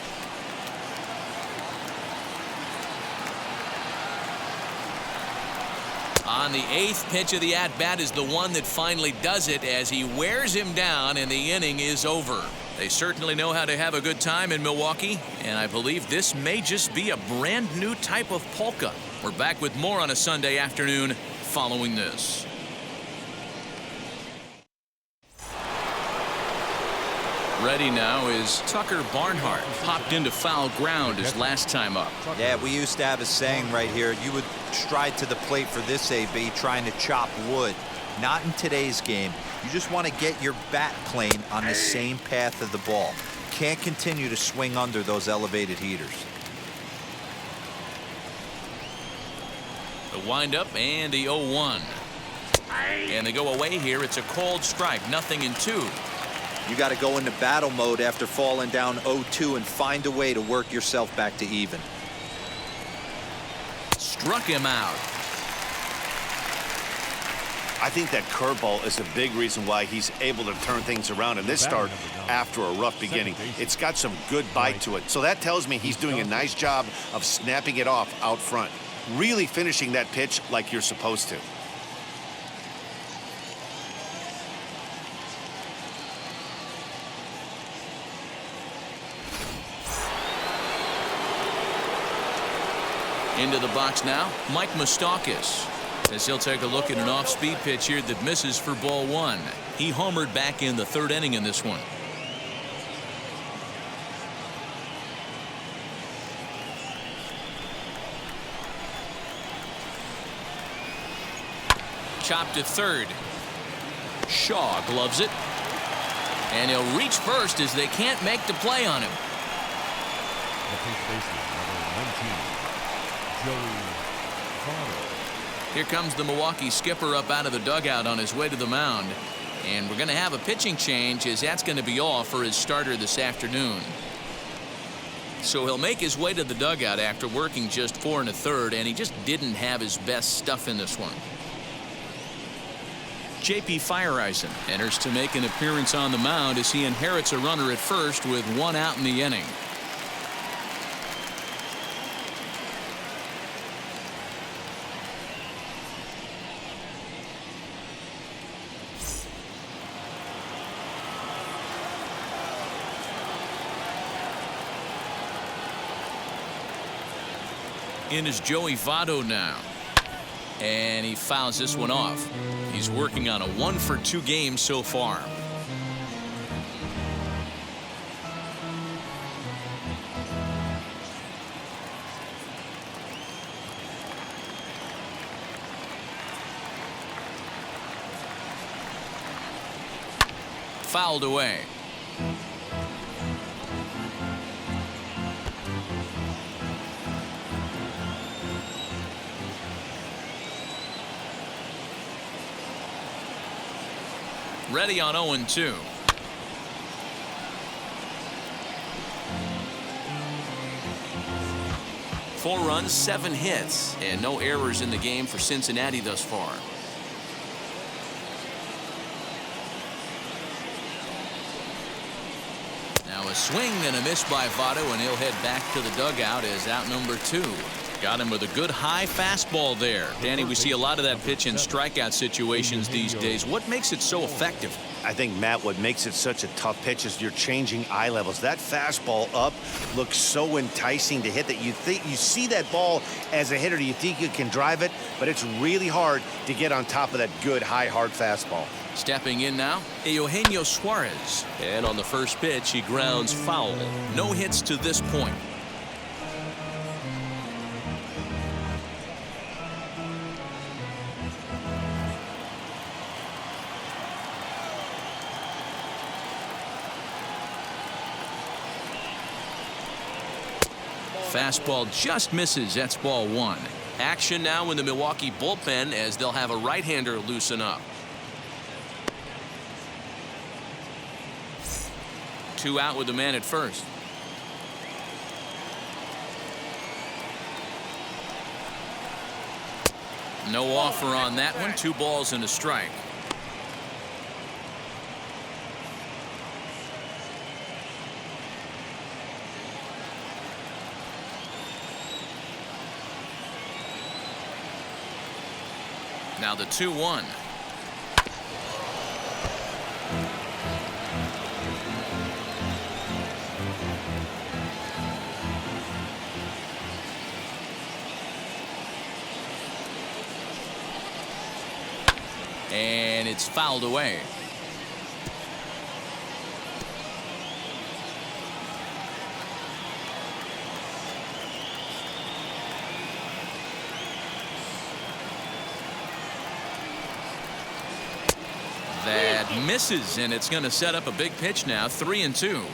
A: On the 8th pitch of the at-bat is the one that finally does it as he wears him down and the inning is over. They certainly know how to have a good time in Milwaukee, and I believe this may just be a brand new type of polka. We're back with more on a Sunday afternoon following this. Ready now is Tucker Barnhart. Popped into foul ground his last time up.
D: Yeah, we used to have a saying right here. You would stride to the plate for this AB trying to chop wood. Not in today's game. You just want to get your bat plane on the same path of the ball. Can't continue to swing under those elevated heaters.
A: The windup and the 0-1. And they go away here. It's a called strike. 0-2.
D: You got to go into battle mode after falling down 0-2 and find a way to work yourself back to even.
A: Struck him out.
B: I think that curveball is a big reason why he's able to turn things around in this start after a rough beginning. It's got some good bite to it. So that tells me he's doing a nice job of snapping it off out front. Really finishing that pitch like you're supposed to.
A: Into the box now, Mike Moustakas, as he'll take a look at an off-speed pitch here that misses for ball 1. He homered back in the 3rd inning in this one. Chopped to third. Shaw gloves it. And he'll reach first as they can't make the play on him.
C: The first baseman, number 19, Joey Votto.
A: Here comes the Milwaukee skipper up out of the dugout on his way to the mound. And we're going to have a pitching change, as that's going to be all for his starter this afternoon. So he'll make his way to the dugout after working just 4 1/3, and he just didn't have his best stuff in this one. J.P. Fireisen enters to make an appearance on the mound as he inherits a runner at first with 1 out in the inning. In is Joey Votto now. And he fouls this one off. He's working on a 1-for-2 game so far. Fouled away. Ready on 0-2. Four runs, 7 hits, and no errors in the game for Cincinnati thus far. Now a swing and a miss by Votto, and he'll head back to the dugout as out number 2. Got him with a good high fastball there. Danny, we see a lot of that pitch in strikeout situations these days. What makes it so effective?
B: I think, Matt, what makes it such a tough pitch is you're changing eye levels. That fastball up looks so enticing to hit that you think you see that ball as a hitter, you think you can drive it, but it's really hard to get on top of that good high hard fastball.
A: Stepping in now, Eugenio Suarez.
E: And on the first pitch, he grounds foul.
A: No hits to this point. Fastball just misses. That's ball 1.
E: Action now in the Milwaukee bullpen as they'll have a right-hander loosen up.
A: 2 out with the man at first. No offer on that one. 2 balls and a strike. Now the 2-1. And it's fouled away. That misses, and it's going to set up a big pitch now. 3-2.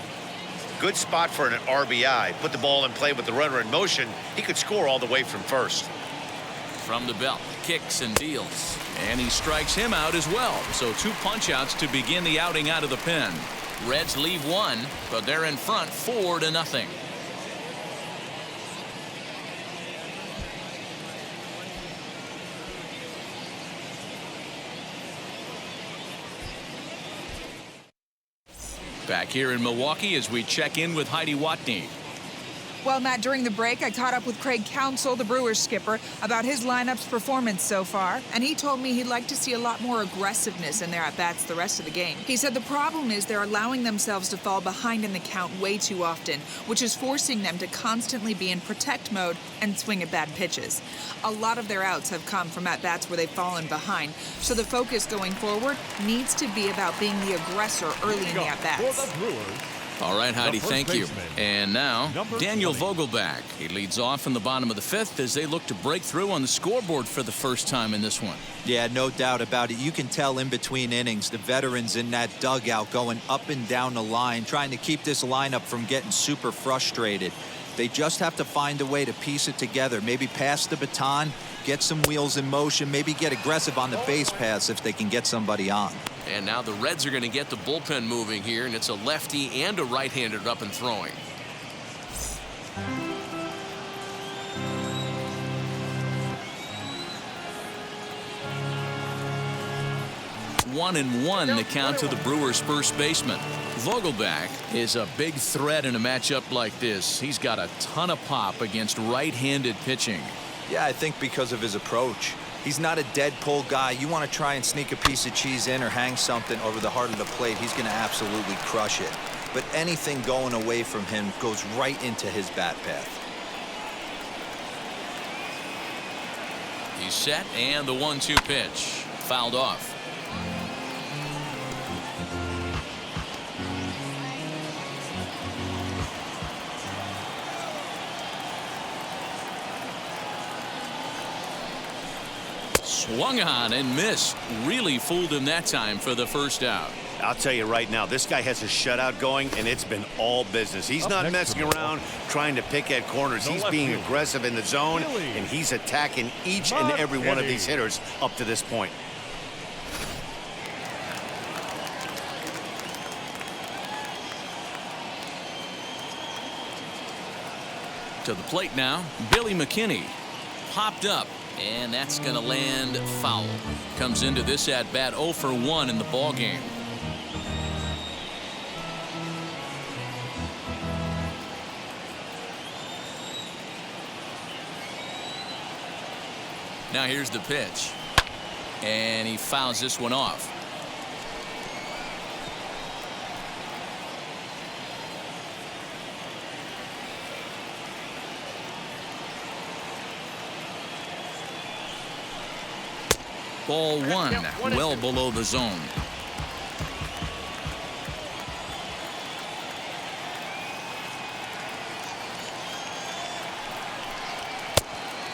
B: Good spot for an RBI. Put the ball in play with the runner in motion. He could score all the way from first.
A: From the belt, kicks and deals. And he strikes him out as well. So 2 punch-outs to begin the outing out of the pen. Reds leave 1, but they're in front 4-0. Back here in Milwaukee as we check in with Heidi Watney.
G: Well, Matt, during the break, I caught up with Craig Counsell, the Brewers skipper, about his lineup's performance so far, and he told me he'd like to see a lot more aggressiveness in their at-bats the rest of the game. He said the problem is they're allowing themselves to fall behind in the count way too often, which is forcing them to constantly be in protect mode and swing at bad pitches. A lot of their outs have come from at-bats where they've fallen behind, so the focus going forward needs to be about being the aggressor early in the at-bats.
C: For the Brewers,
A: All right, Heidi,
C: The first
A: thank you.
C: baseman,
A: And now,
C: number
A: Daniel
C: 20.
A: Vogelback. He leads off in the bottom of the 5th as they look to break through on the scoreboard for the first time in this one.
D: Yeah, no doubt about it. You can tell in between innings, the veterans in that dugout going up and down the line, trying to keep this lineup from getting super frustrated. They just have to find a way to piece it together. Maybe pass the baton, get some wheels in motion, maybe get aggressive on the base paths if they can get somebody on.
E: And now the Reds are going to get the bullpen moving here, and it's a lefty and a right-handed up and throwing.
A: One and one the count to the Brewers' first baseman. Vogelback is a big threat in a matchup like this. He's got a ton of pop against right-handed pitching.
D: Yeah, I think because of his approach. He's not a dead pull guy. You want to try and sneak a piece of cheese in or hang something over the heart of the plate, he's going to absolutely crush it. But anything going away from him goes right into his bat path.
A: He's set, and the 1-2 pitch. Fouled off. Swung on and missed. Really fooled him that time for the first out.
B: I'll tell you right now, this guy has a shutout going, and it's been all business. He's
C: Up
B: not
C: next
B: messing
C: to the
B: around trying to pick at corners.
C: The
B: He's
C: left
B: being
C: fielder,
B: aggressive in the zone,
C: Billy
B: and he's attacking each and every one of these hitters up to this point.
A: To the plate now, Billy McKinney. Popped up, and that's going to land foul. Comes into this at-bat 0 for 1 in the ball game. Now here's the pitch. And he fouls this one off. Ball one, well below the zone.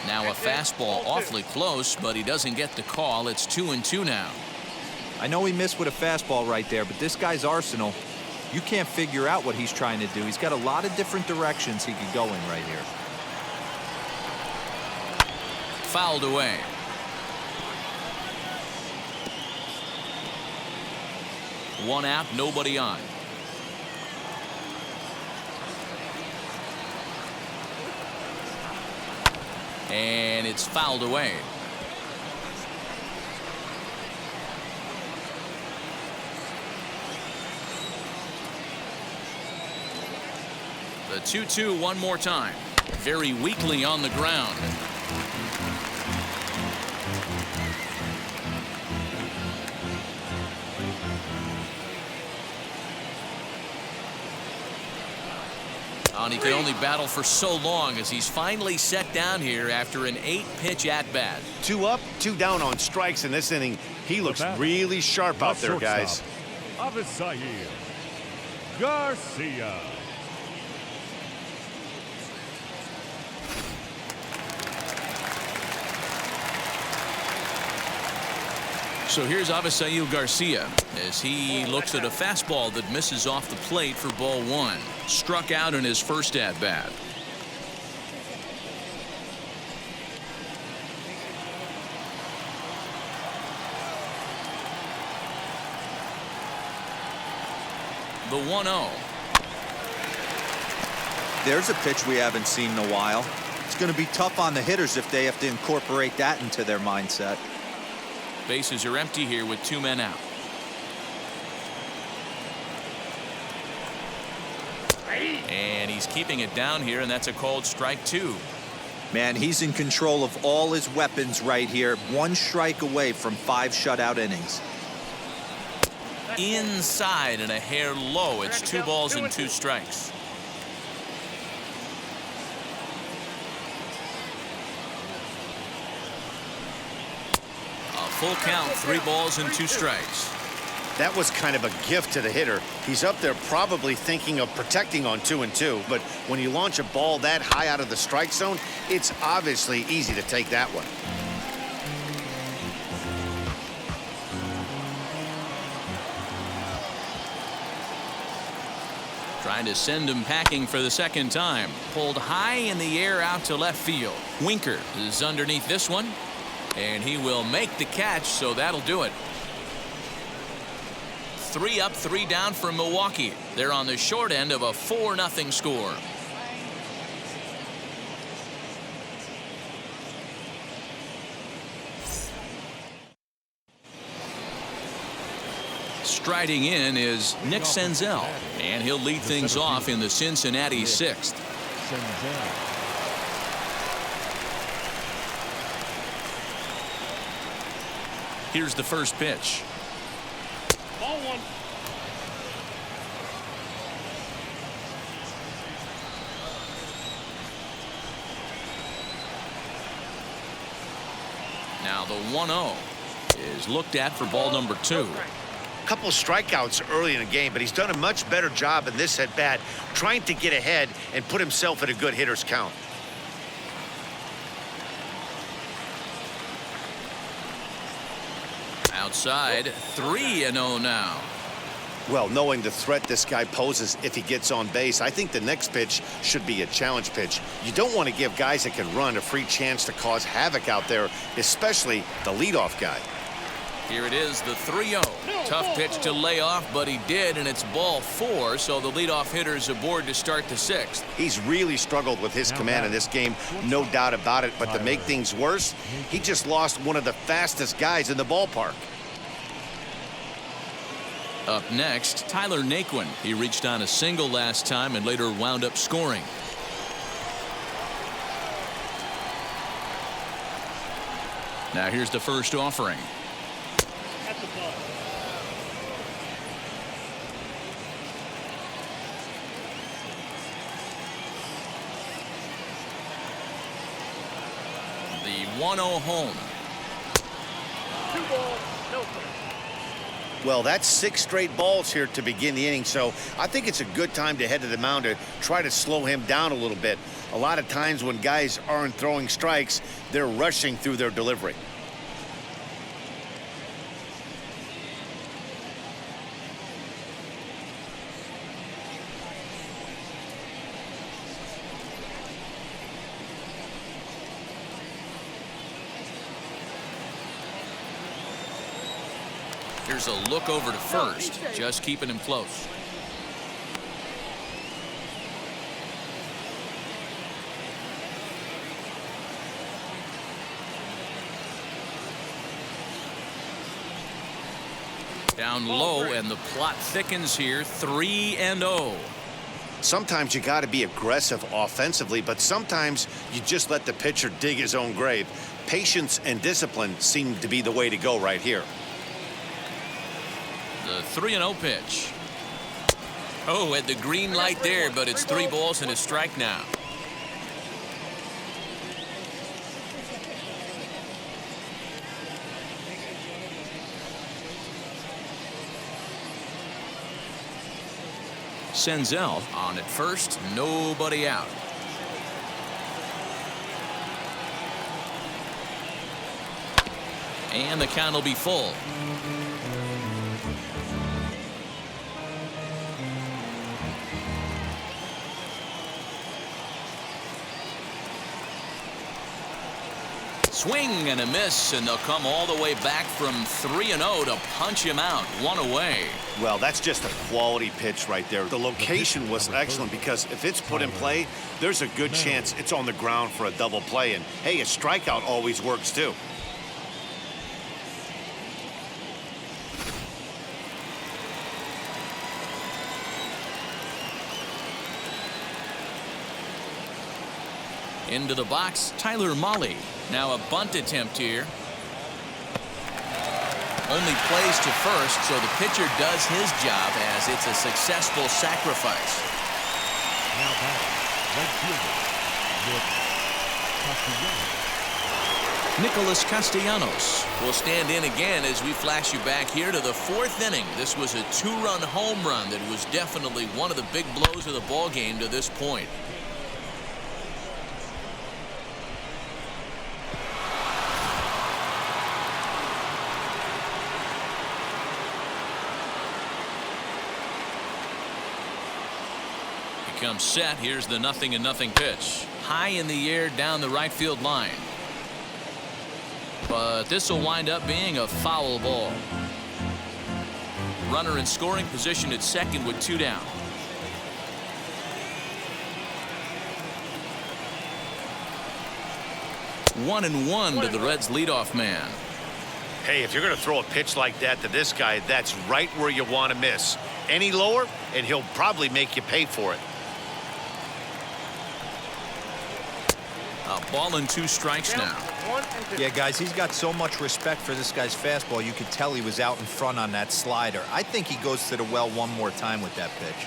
A: Now a fastball awfully close, but he doesn't get the call. It's 2-2 now.
D: I know he missed with a fastball right there, but this guy's arsenal, you can't figure out what he's trying to do. He's got a lot of different directions he could go in right here.
A: Fouled away. One out, nobody on. And it's fouled away. The 2-2 one more time. Very weakly on the ground. And he can only battle for so long as he's finally set down here after an 8-pitch at-bat.
B: 2 up, 2 down on strikes in this inning. He looks really sharp out there, guys.
C: Avisail Garcia.
A: So here's Avisail Garcia as he looks at a fastball that misses off the plate for ball one. Struck out in his first at-bat. The 1-0.
D: There's a pitch we haven't seen in a while. It's going to be tough on the hitters if they have to incorporate that into their mindset.
A: Bases are empty here with 2 men out. And he's keeping it down here, and that's a called strike 2.
D: Man, he's in control of all his weapons right here. 1 strike away from 5 shutout innings.
A: Inside and a hair low. It's 2 balls and 2 strikes. A full count, 3 balls and 2 strikes.
B: That was kind of a gift to the hitter. He's up there probably thinking of protecting on 2-2, but when you launch a ball that high out of the strike zone, it's obviously easy to take that one.
A: Trying to send him packing for the second time. Pulled high in the air out to left field. Winker is underneath this one, and he will make the catch, so that'll do it. 3 up, 3 down for Milwaukee. They're on the short end of a 4-0 score. Striding in is Nick Senzel, and he'll lead things off in the Cincinnati 6th. Here's the first pitch.
F: Ball 1.
A: Now the 1-0 is looked at for ball number 2.
B: Couple strikeouts early in the game, but he's done a much better job in this at bat trying to get ahead and put himself at a good hitter's count.
A: Outside, 3-0 now.
B: Well, knowing the threat this guy poses if he gets on base, I think the next pitch should be a challenge pitch. You don't want to give guys that can run a free chance to cause havoc out there, especially the leadoff guy.
A: Here it is, the 3-0. Tough pitch to lay off, but he did, and it's ball 4, so the leadoff hitter's aboard to start the 6th.
B: He's really struggled with his command in this game, no doubt about it, but to make things worse, he just lost one of the fastest guys in the ballpark.
A: Up next, Tyler Naquin. He reached on a single last time and later wound up scoring. Now here's the first offering.
F: That's a ball.
A: The 1-0 home.
F: 2 balls, no strikes.
B: Well, that's 6 straight balls here to begin the inning, so I think it's a good time to head to the mound to try to slow him down a little bit. A lot of times when guys aren't throwing strikes, they're rushing through their delivery.
A: Here's a look over to first, just keeping him close. Down low, and the plot thickens here, 3-0.
B: Sometimes you got to be aggressive offensively, but sometimes you just let the pitcher dig his own grave. Patience and discipline seem to be the way to go right here.
A: The 3-0 pitch. Oh, at the green light there, but it's 3 balls and a strike now. Senzel on at first, nobody out. And the count will be full. Swing and a miss, and they'll come all the way back from 3-0 to punch him out, 1 away.
B: Well, that's just a quality pitch right there. The location was excellent because if it's put in play, there's a good chance it's on the ground for a double play. And, hey, a strikeout always works, too.
A: Into the box, Tyler Mahle. Now a bunt attempt here. Only plays to first, so the pitcher does his job as it's a successful sacrifice.
C: Now batting, right fielder, Castellanos.
A: Nicholas Castellanos will stand in again as we flash you back here to the 4th inning. This was a 2-run home run that was definitely one of the big blows of the ball game to this point. He comes set. Here's the 0-0 pitch. High in the air down the right field line. But this will wind up being a foul ball. Runner in scoring position at second with 2 down. One and one to the Reds leadoff man.
B: Hey, if you're going to throw a pitch like that to this guy, that's right where you want to miss. Any lower, and he'll probably make you pay for it.
A: A ball and 2 strikes now.
D: Yeah, guys, he's got so much respect for this guy's fastball. You could tell he was out in front on that slider. I think he goes to the well one more time with that pitch.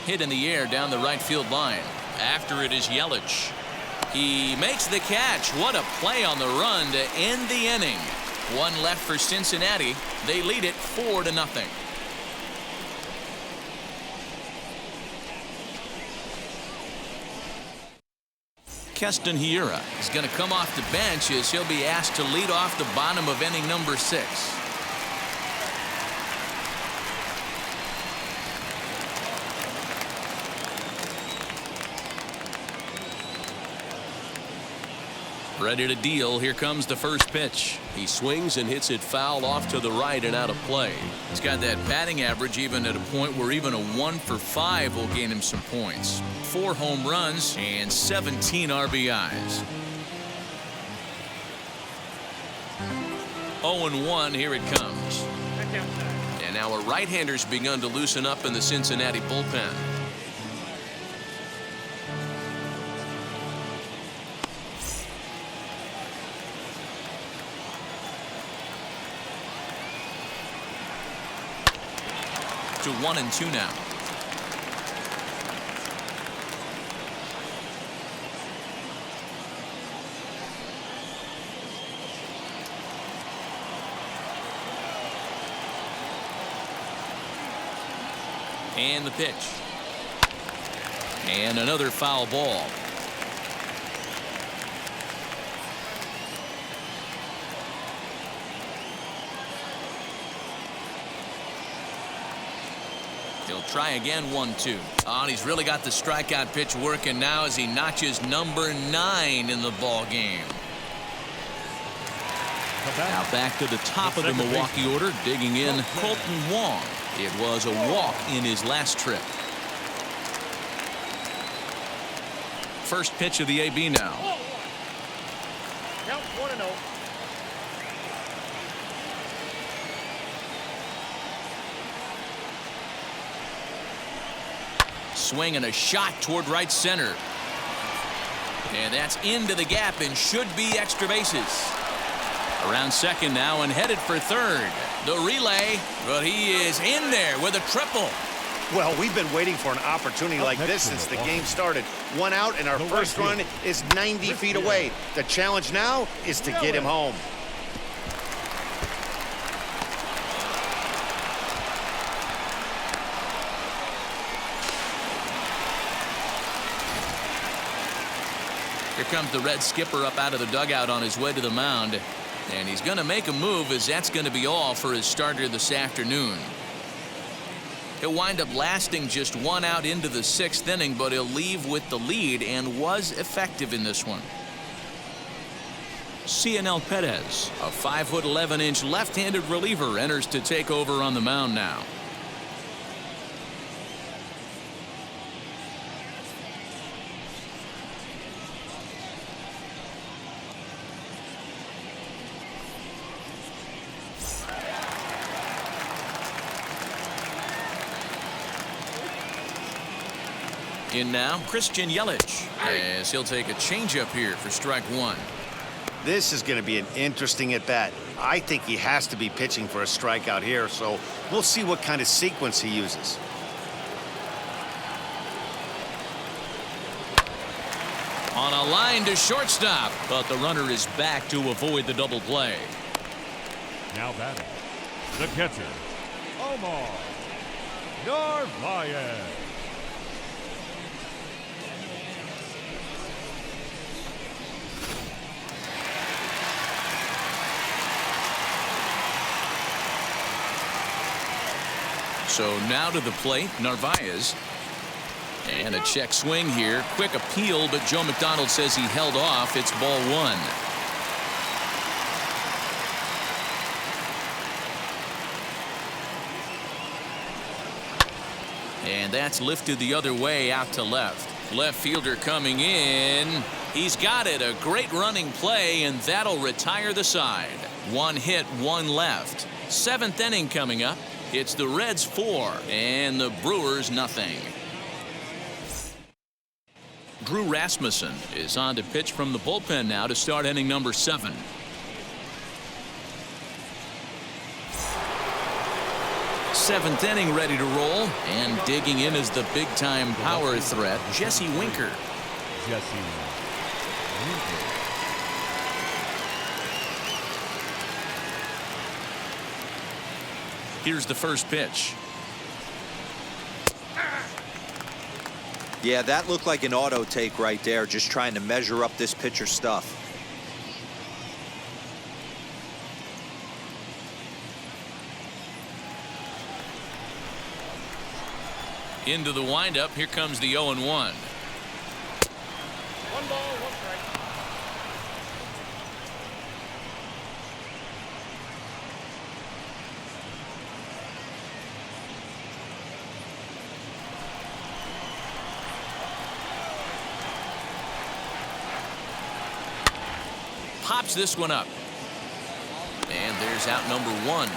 A: Hit in the air down the right field line. After it is Yelich. He makes the catch. What a play on the run to end the inning. 1 left for Cincinnati. They lead it 4-0. Keston Hiura is going to come off the bench as he'll be asked to lead off the bottom of inning number 6. Ready to deal. Here comes the first pitch.
E: He swings and hits it foul off to the right and out of play.
A: He's got that batting average even at a point where even a 1 for 5 will gain him some points. 4 home runs and 17 RBIs. 0-1. Here it comes. And now a right-hander's begun to loosen up in the Cincinnati bullpen. To 1-2 now. And the pitch. And another foul ball. He'll try again. 1-2. Oh, and he's really got the strikeout pitch working now as he notches number 9 in the ball game. Now back to the top of the Milwaukee order, digging in Colton Wong. It was a walk in his last trip. First pitch of the AB now.
F: Count 1-0.
A: Swing and a shot toward right center. And that's into the gap and should be extra bases. Around second now and headed for third. The relay, but he is in there with a triple.
B: Well, we've been waiting for an opportunity like this since the game started. 1 out, and our first run is 90 feet away. The challenge now is to get him home.
A: Here comes the Red skipper up out of the dugout on his way to the mound. And he's going to make a move, as that's going to be all for his starter this afternoon. He'll wind up lasting just 1 out into the 6th inning, but he'll leave with the lead and was effective in this one. Cianel Perez, a 5'11" left-handed reliever, enters to take over on the mound now. In now, Christian Yelich, as he'll take a changeup here for strike 1.
B: This is going to be an interesting at-bat. I think he has to be pitching for a strikeout here, so we'll see what kind of sequence he uses.
A: On a line to shortstop, but the runner is back to avoid the double play.
C: Now batting, the catcher, Omar Narvaez.
A: So now to the plate, Narvaez. And a check swing here. Quick appeal, but Joe McDonald says he held off. It's ball one. And that's lifted the other way out to left. Left fielder coming in. He's got it. A great running play, and that'll retire the side. One hit, one left. Seventh inning coming up. It's the Reds 4 and the Brewers nothing. Drew Rasmussen is on to pitch from the bullpen now to start inning number 7. Seventh inning ready to roll, and digging in is the big-time power threat, Jesse Winker.
C: Jesse Winker.
A: Here's the first pitch.
D: Yeah, that looked like an auto take right there, just trying to measure up this pitcher's stuff.
A: Into the windup. Here comes the 0-1.
F: 1 ball, 1 strike.
A: Pops this one up. And there's out number 1.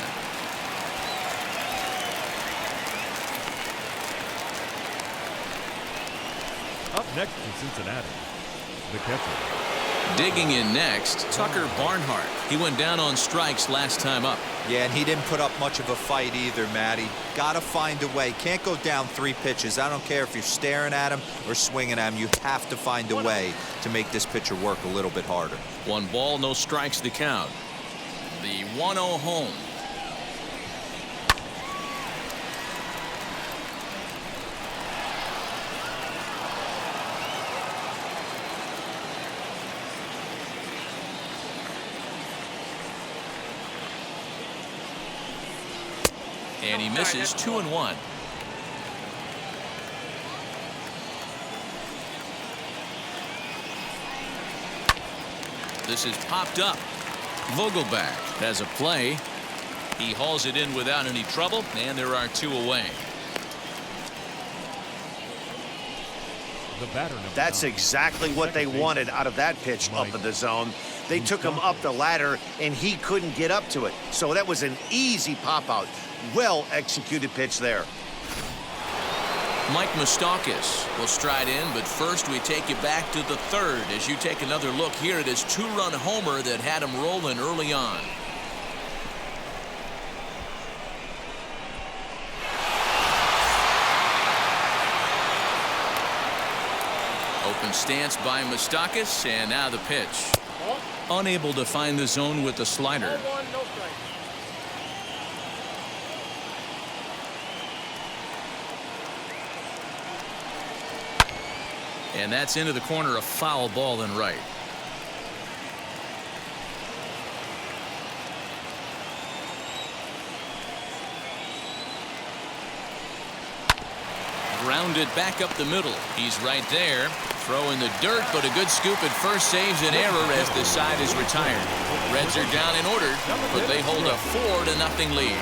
C: Up next in Cincinnati, the catcher.
A: Digging in next, Tucker Barnhart. He went down on strikes last time up.
D: Yeah, and he didn't put up much of a fight either, Matty. Gotta find a way. Can't go down 3 pitches. I don't care if you're staring at him or swinging at him. You have to find a way to make this pitcher work a little bit harder.
A: 1 ball, no strikes to count. The 1-0 home. And he misses 2-1. This is popped up. Vogelback has a play. He hauls it in without any trouble, and there are 2 away.
C: The batter.
B: That's exactly what they wanted out of that pitch up in the zone. They took him up the ladder, and he couldn't get up to it. So that was an easy pop-out. Well-executed pitch there.
A: Mike Moustakas will stride in, but first we take you back to the 3rd as you take another look here at his 2-run homer that had him rolling early on. Open stance by Moustakas, and now the pitch. Unable to find the zone with the slider.
F: 1, no strike.
A: And that's into the corner, a foul ball and right. Grounded back up the middle. He's right there. Throw in the dirt, but a good scoop at first saves an error as the side is retired. Reds are down in order, but they hold a 4-0 lead.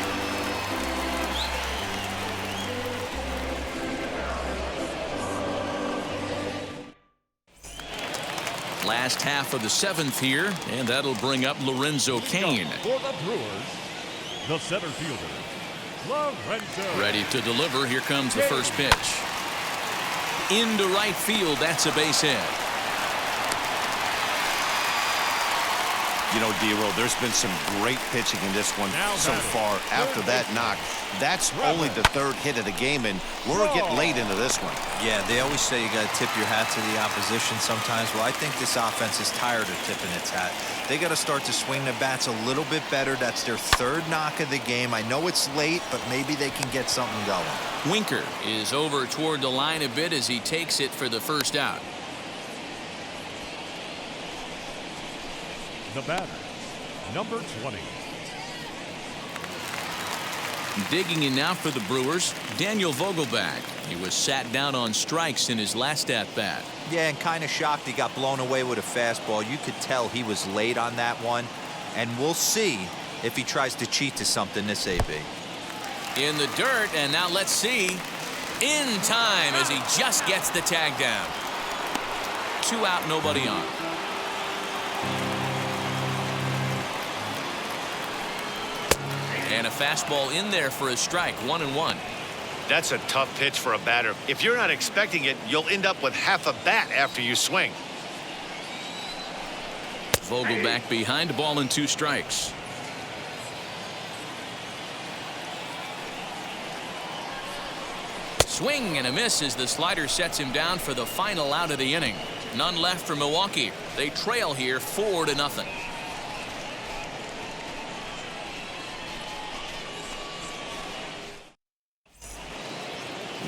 A: Last half of the 7th here, and that'll bring up Lorenzo Kane.
C: For the Brewers, the center fielder, Lorenzo.
A: Ready to deliver. Here comes the first pitch. Into right field. That's a base hit.
B: You know, D-Roll, there's been some great pitching in this one so far. After that knock, that's only the third hit of the game, and we're getting late into this one.
D: Yeah, they always say you got to tip your hat to the opposition sometimes. Well, I think this offense is tired of tipping its hat. They got to start to swing the bats a little bit better. That's their third knock of the game. I know it's late, but maybe they can get something going.
A: Winker is over toward the line a bit as he takes it for the first out.
C: The batter, number 20.
A: Digging in now for the Brewers, Daniel Vogelback. He was sat down on strikes in his last at-bat.
D: Yeah, and kind of shocked he got blown away with a fastball. You could tell he was late on that one. And we'll see if he tries to cheat to something this AB.
A: In the dirt, and now let's see. In time as he just gets the tag down. 2 out, nobody on. And a fastball in there for a strike, 1-1.
B: That's a tough pitch for a batter. If you're not expecting it, you'll end up with half a bat after you swing.
A: Vogelback behind the ball and 2 strikes. Swing and a miss as the slider sets him down for the final out of the inning. None left for Milwaukee. They trail here 4-0.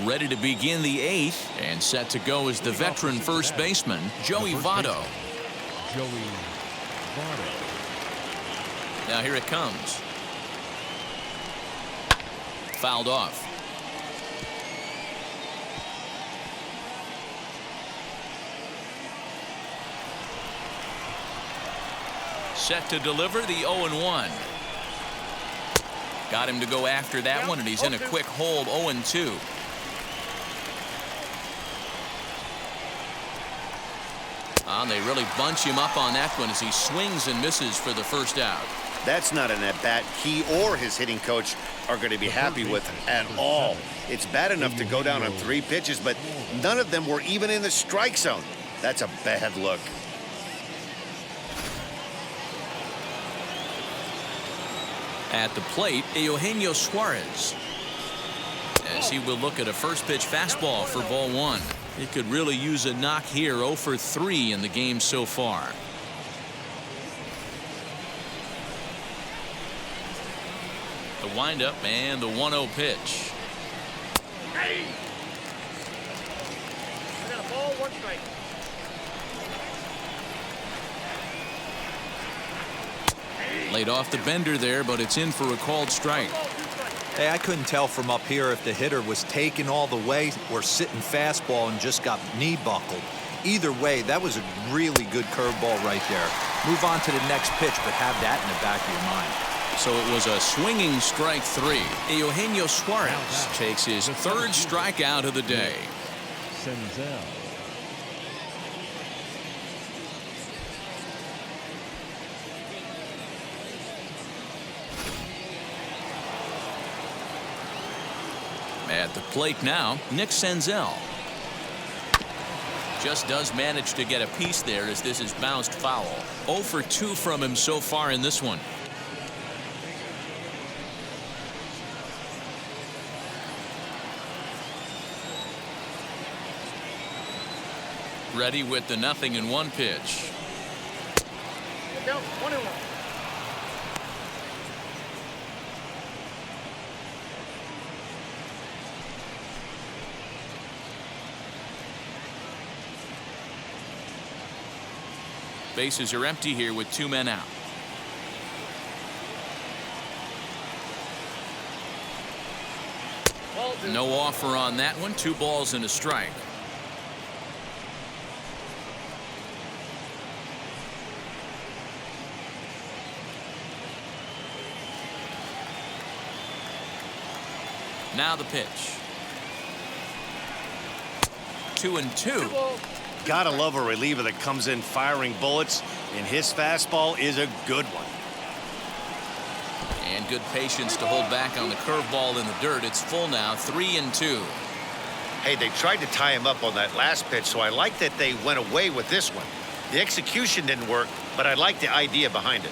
A: Ready to begin the 8th and set to go is the veteran first baseman, Joey Votto.
C: Joey Votto.
A: Now here it comes. Fouled off. Set to deliver the 0-1. Got him to go after that one, and he's in a quick hold, 0-2. They really bunch him up on that one as he swings and misses for the first out.
B: That's not an at-bat he or his hitting coach are going to be happy with at all. It's bad enough to go down on 3 pitches, but none of them were even in the strike zone. That's a bad look.
A: At the plate, Eugenio Suarez. As he will look at a first pitch fastball for ball 1. He could really use a knock here. 0 for 3 in the game so far. The windup and the 1-0 pitch.
F: Hey! I got a ball, 1 strike.
A: Laid off the bender there, but it's in for a called strike.
D: Hey, I couldn't tell from up here if the hitter was taken all the way or sitting fastball and just got knee buckled. Either way, that was a really good curveball right there. Move on to the next pitch, but have that in the back of your mind.
A: So it was a swinging strike 3. Eugenio Suarez takes his 3rd strikeout of the day.
C: Senzel.
A: At the plate now, Nick Senzel. Just does manage to get a piece there as this is bounced foul. 0 for 2 from him so far in this one. Ready with the 0-1 pitch.
F: Down 1-1.
A: Bases are empty here with 2 men out. No offer on that one. 2 balls and a strike. Now the pitch. 2-2.
B: Gotta love a reliever that comes in firing bullets, and his fastball is a good one.
A: And good patience to hold back on the curveball in the dirt. It's full now, 3-2.
B: Hey, they tried to tie him up on that last pitch, so I like that they went away with this one. The execution didn't work, but I like the idea behind it.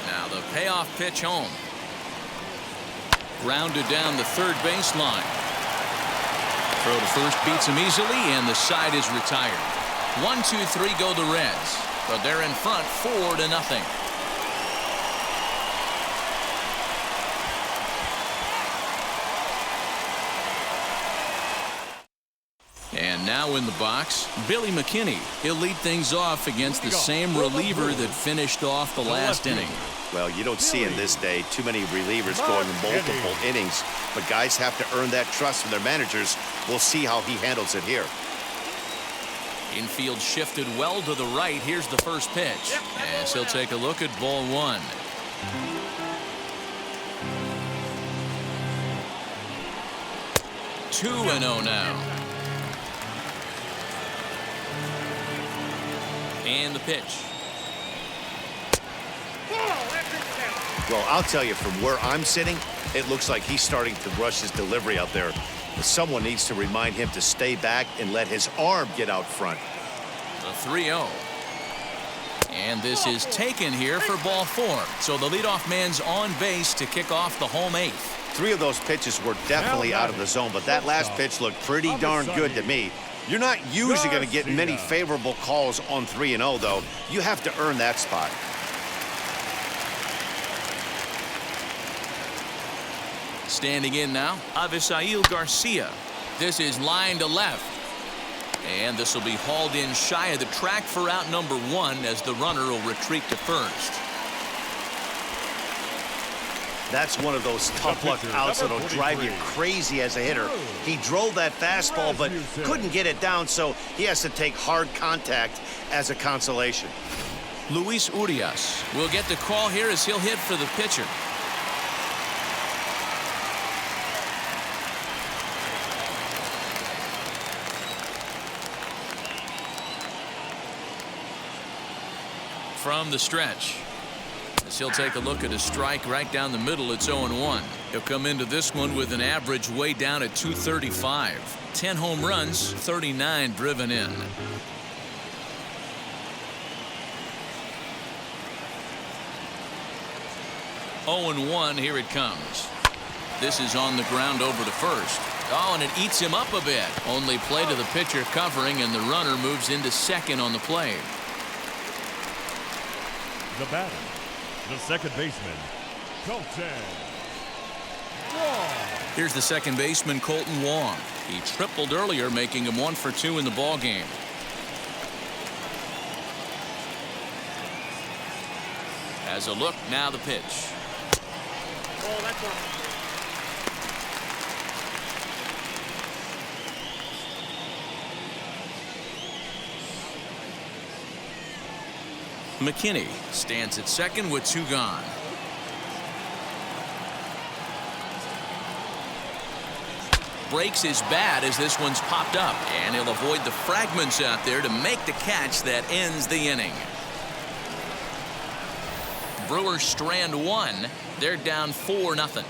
A: Now the payoff pitch home. Grounded down the third baseline. Throw to first beats him easily, and the side is retired. 1-2-3 go the Reds, but they're in front 4-0. And now in the box, Billy McKinney. He'll lead things off against the same reliever that finished off the last inning.
B: Well, you don't see in this day too many relievers going multiple innings, but guys have to earn that trust from their managers. We'll see how he handles it here.
A: Infield shifted well to the right. Here's the first pitch, as he'll take a look at ball one. Two and 0 now. And the pitch.
B: Well, I'll tell you, from where I'm sitting, it looks like he's starting to rush his delivery out there. Someone needs to remind him to stay back and let his arm get out front.
A: The 3-0. And this is taken here for ball four. So the leadoff man's on base to kick off the home eighth.
B: 3 of those pitches were definitely out of the zone, but that last pitch looked pretty darn good to me. You're not usually going to get many favorable calls on 3-0, though. You have to earn that spot.
A: Standing in now, Avisail Garcia. This is line to left. And this will be hauled in shy of the track for out number 1 as the runner will retreat to first.
B: That's one of those tough luck outs that'll drive you crazy as a hitter. He drove that fastball but couldn't get it down, so he has to take hard contact as a consolation.
A: Luis Urias will get the call here as he'll hit for the pitcher. From the stretch. As he'll take a look at a strike right down the middle, it's 0-1. He'll come into this one with an average way down at 235. 10 home runs, 39 driven in. Oh and 1, here it comes. This is on the ground over to first. Oh, and it eats him up a bit. Only play to the pitcher covering, and the runner moves into second on the play.
C: The batter, the second baseman, Colton Wong.
A: Here's the second baseman, Colton Wong. He tripled earlier, making him 1 for 2 in the ballgame. As a look, now the pitch.
F: Oh, that's one.
A: McKinney stands at second with 2 gone. Breaks his bat as this one's popped up, and he'll avoid the fragments out there to make the catch that ends the inning. Brewers strand 1. They're down 4-0.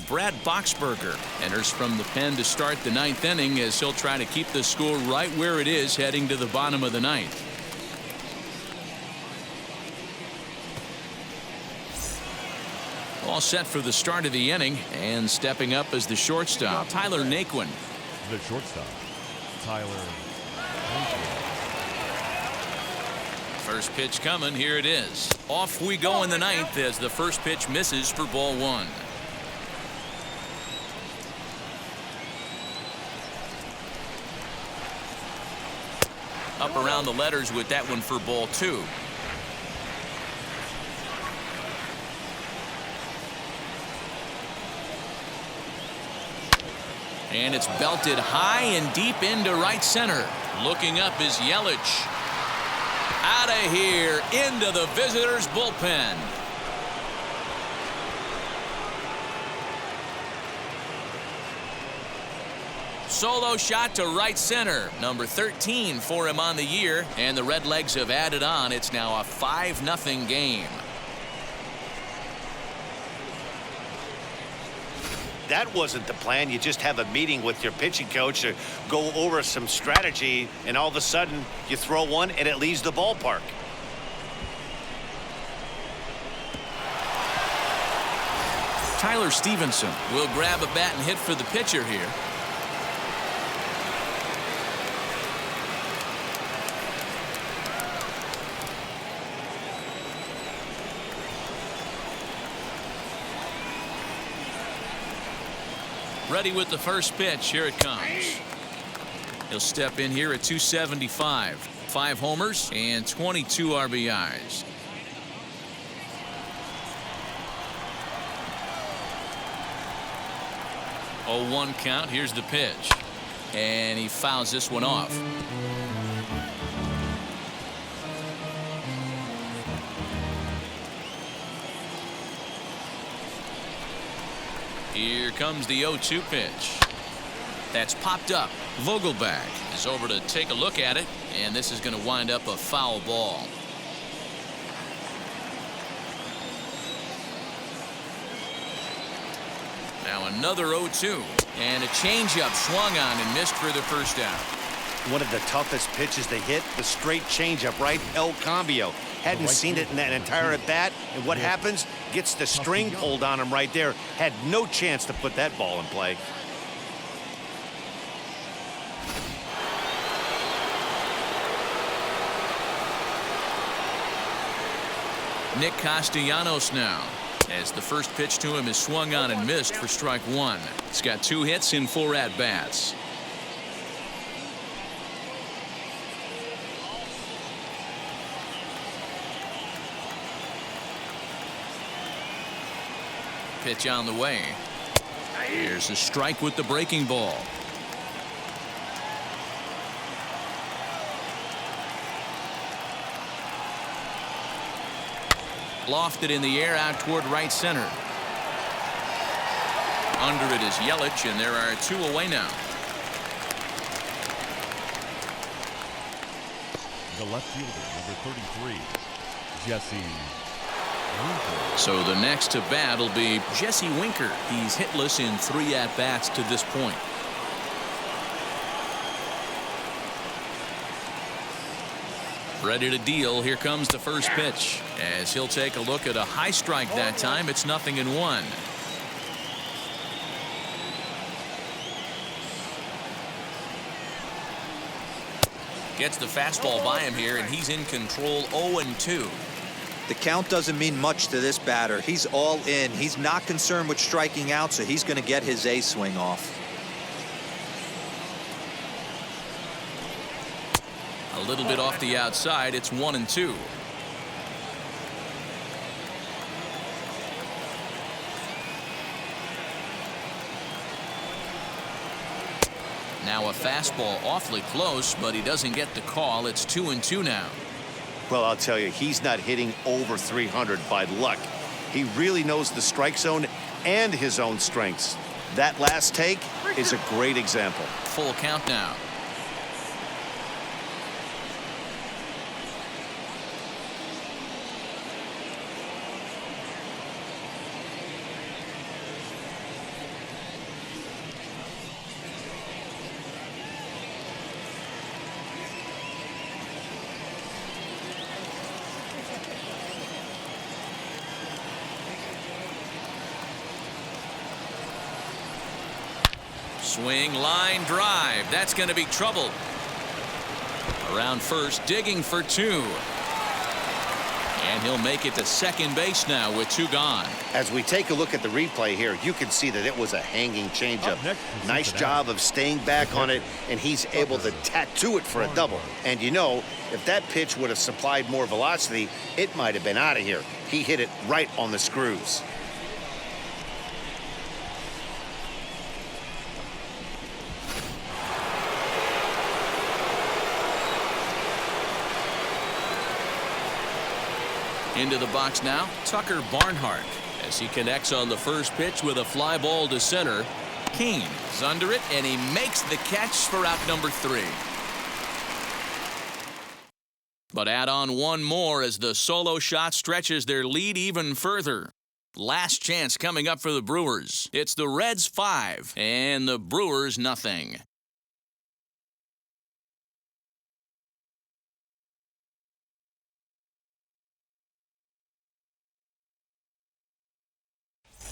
A: Brad Boxberger enters from the pen to start the 9th inning as he'll try to keep the score right where it is heading to the bottom of the 9th. All set for the start of the inning, and stepping up as the shortstop, Tyler Naquin.
C: The shortstop, Tyler Naquin.
A: First pitch coming, here it is. Off we go in the 9th as the first pitch misses for ball 1. Up around the letters with that one for ball 2. And it's belted high and deep into right center. Looking up is Yelich. Out of here, into the visitors' bullpen. Solo shot to right center. Number 13 for him on the year, and the Redlegs have added on. It's now a 5-0 game.
B: that wasn't the plan. You just have a meeting with your pitching coach to go over some strategy, and all of a sudden you throw one and it leaves the ballpark.
A: Tyler Stevenson will grab a bat and hit for the pitcher here. Ready with the first pitch. Here it comes. He'll step in here at 275. 5 homers and 22 RBIs. Oh, 1 count. Here's the pitch. And he fouls this one off. Here comes the 0-2 pitch. That's popped up. Vogelback is over to take a look at it, and this is going to wind up a foul ball. Now another 0-2, and a changeup swung on and missed for the first out.
B: One of the toughest pitches to hit, the straight changeup, right? El Cambio. Hadn't seen it in that entire at bat, and what happens? Gets the string pulled on him right there. Had no chance to put that ball in play.
A: Nick Castellanos now, as the first pitch to him is swung on and missed for strike 1. He's got 2 hits in 4 at-bats. Pitch on the way. Here's a strike with the breaking ball. Lofted in the air out toward right center. Under it is Yelich, and there are 2 away now.
C: The left fielder, number 33, Jesse Winker.
A: So the next to bat will be Jesse Winker. He's hitless in 3 at-bats to this point. Ready to deal. Here comes the first pitch, as he'll take a look at a high strike that time. It's 0-1. Gets the fastball by him here, and he's in control. 0-2.
D: The count doesn't mean much to this batter. He's all in. He's not concerned with striking out, so he's going to get his A swing off.
A: A little bit off the outside. It's 1-2. Now a fastball awfully close, but he doesn't get the call. It's 2-2 now.
B: Well, I'll tell you, he's not hitting over 300 by luck. He really knows the strike zone and his own strengths. That last take is a great example.
A: Full count now. Swing, line, drive. That's going to be trouble. Around first, digging for 2. And he'll make it to second base now with 2 gone.
B: As we take a look at the replay here, you can see that it was a hanging changeup. Nice job of staying back on it, and he's able to tattoo it for a double. And you know, if that pitch would have supplied more velocity, it might have been out of here. He hit it right on the screws.
A: Into the box now, Tucker Barnhart, as he connects on the first pitch with a fly ball to center. Kane is under it, and he makes the catch for out number 3. But add on one more as the solo shot stretches their lead even further. Last chance coming up for the Brewers. It's the Reds 5 and the Brewers nothing.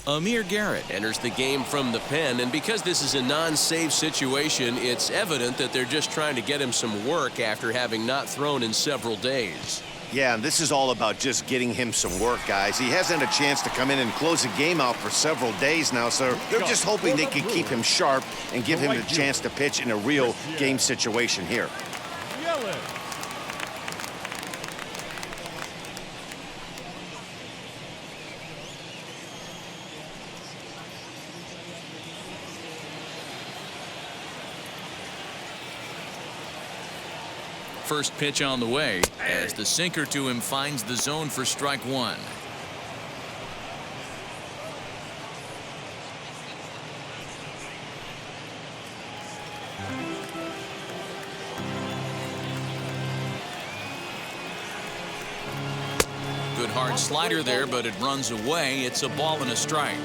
A: Amir Garrett
E: enters the game from the pen, and because this is a non-save situation, it's evident that they're just trying to get him some work after having not thrown in several days.
B: Yeah, and this is all about just getting him some work, guys. He hasn't had a chance to come in and close the game out for several days now, so they're just hoping they can keep him sharp and give him the chance to pitch in a real game situation here.
A: First pitch on the way as the sinker to him finds the zone for strike one. Good hard slider there, but it runs away. It's a ball and a strike.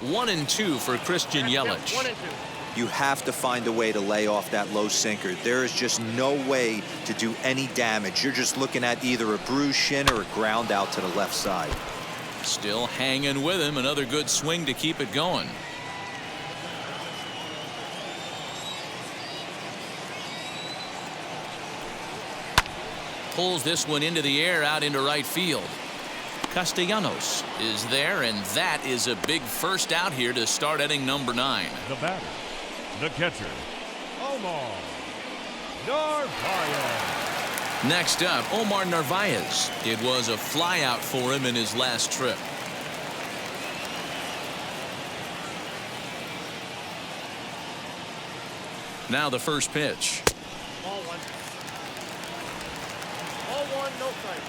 A: 1-2 for Christian Yelich.
F: 1-2.
D: You have to find a way to lay off that low sinker. There is just no way to do any damage. You're just looking at either a bruised shin or a ground out to the left side.
A: Still hanging with him. Another good swing to keep it going. Pulls this one into the air out into right field. Castellanos is there, and that is a big first out here to start inning number 9.
C: The batter, the catcher, Omar Narvaez.
A: Next up, Omar Narvaez. It was a fly out for him in his last trip. Now the first pitch.
F: Ball 1. Ball 1, no strike.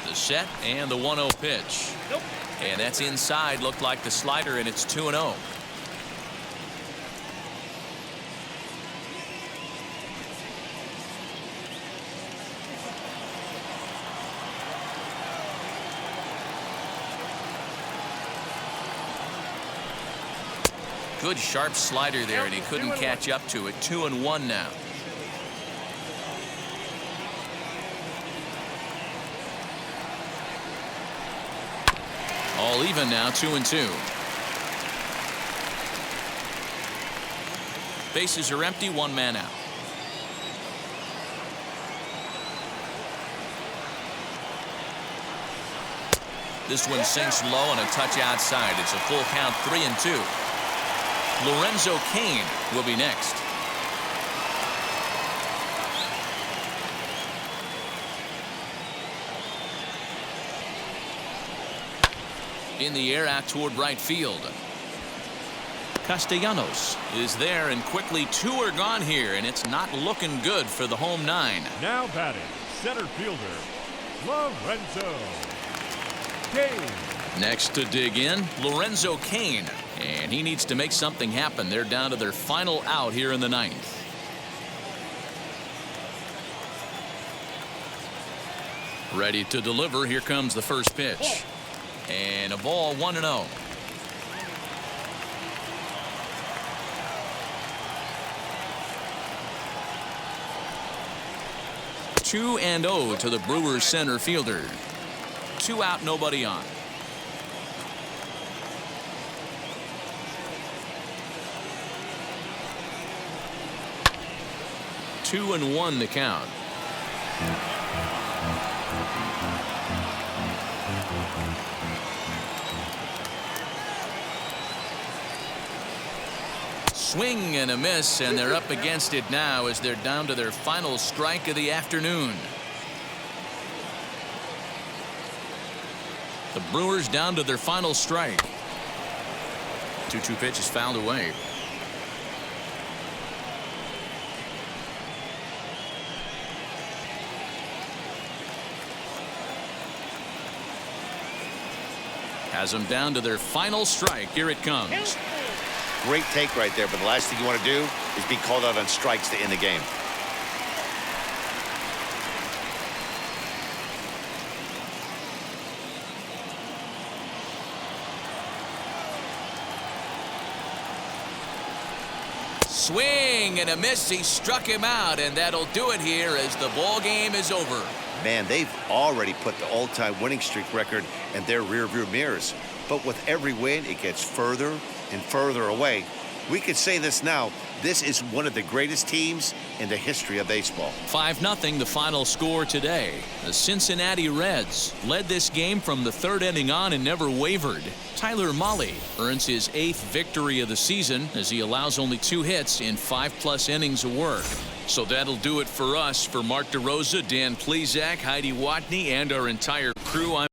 A: The set and the 1-0 pitch.
F: Nope.
A: And that's inside. Looked like the slider, and it's 2-0. Good sharp slider there, and he couldn't catch up to it. 2-1 now. All even now, 2-2. Bases are empty, 1 man out. This one sinks low and a touch outside. It's a full count, 3-2. Lorenzo Kane will be next. In the air out toward right field. Castellanos is there, and quickly 2 are gone here, and it's not looking good for the home 9.
C: Now batting, center fielder, Lorenzo Kane.
A: Next to dig in, Lorenzo Kane, and he needs to make something happen. They're down to their final out here in the 9th. Ready to deliver. Here comes the first pitch. And a ball, 1-0. Two and 0 to the Brewers center fielder. 2 out, nobody on. Two and 1 the count. Swing and a miss, and they're up against it now as they're down to their final strike of the afternoon. The Brewers down to their final strike. 2-2 pitch is fouled away. Has them down to their final strike. Here it comes.
B: great take right there, but the last thing you want to do is be called out on strikes to end the game.
A: Swing and a miss. He struck him out, and that'll do it here as the ball game is over.
B: Man, they've already put the all-time winning streak record in their rearview mirrors. But with every win, it gets further and further away. We could say this now. This is one of the greatest teams in the history of baseball.
A: 5-0 the final score today. The Cincinnati Reds led this game from the third inning on and never wavered. Tyler Mahle earns his 8th victory of the season as he allows only 2 hits in 5+ innings of work. So that'll do it for us. For Mark DeRosa, Dan Plezak, Heidi Watney, and our entire crew, I'm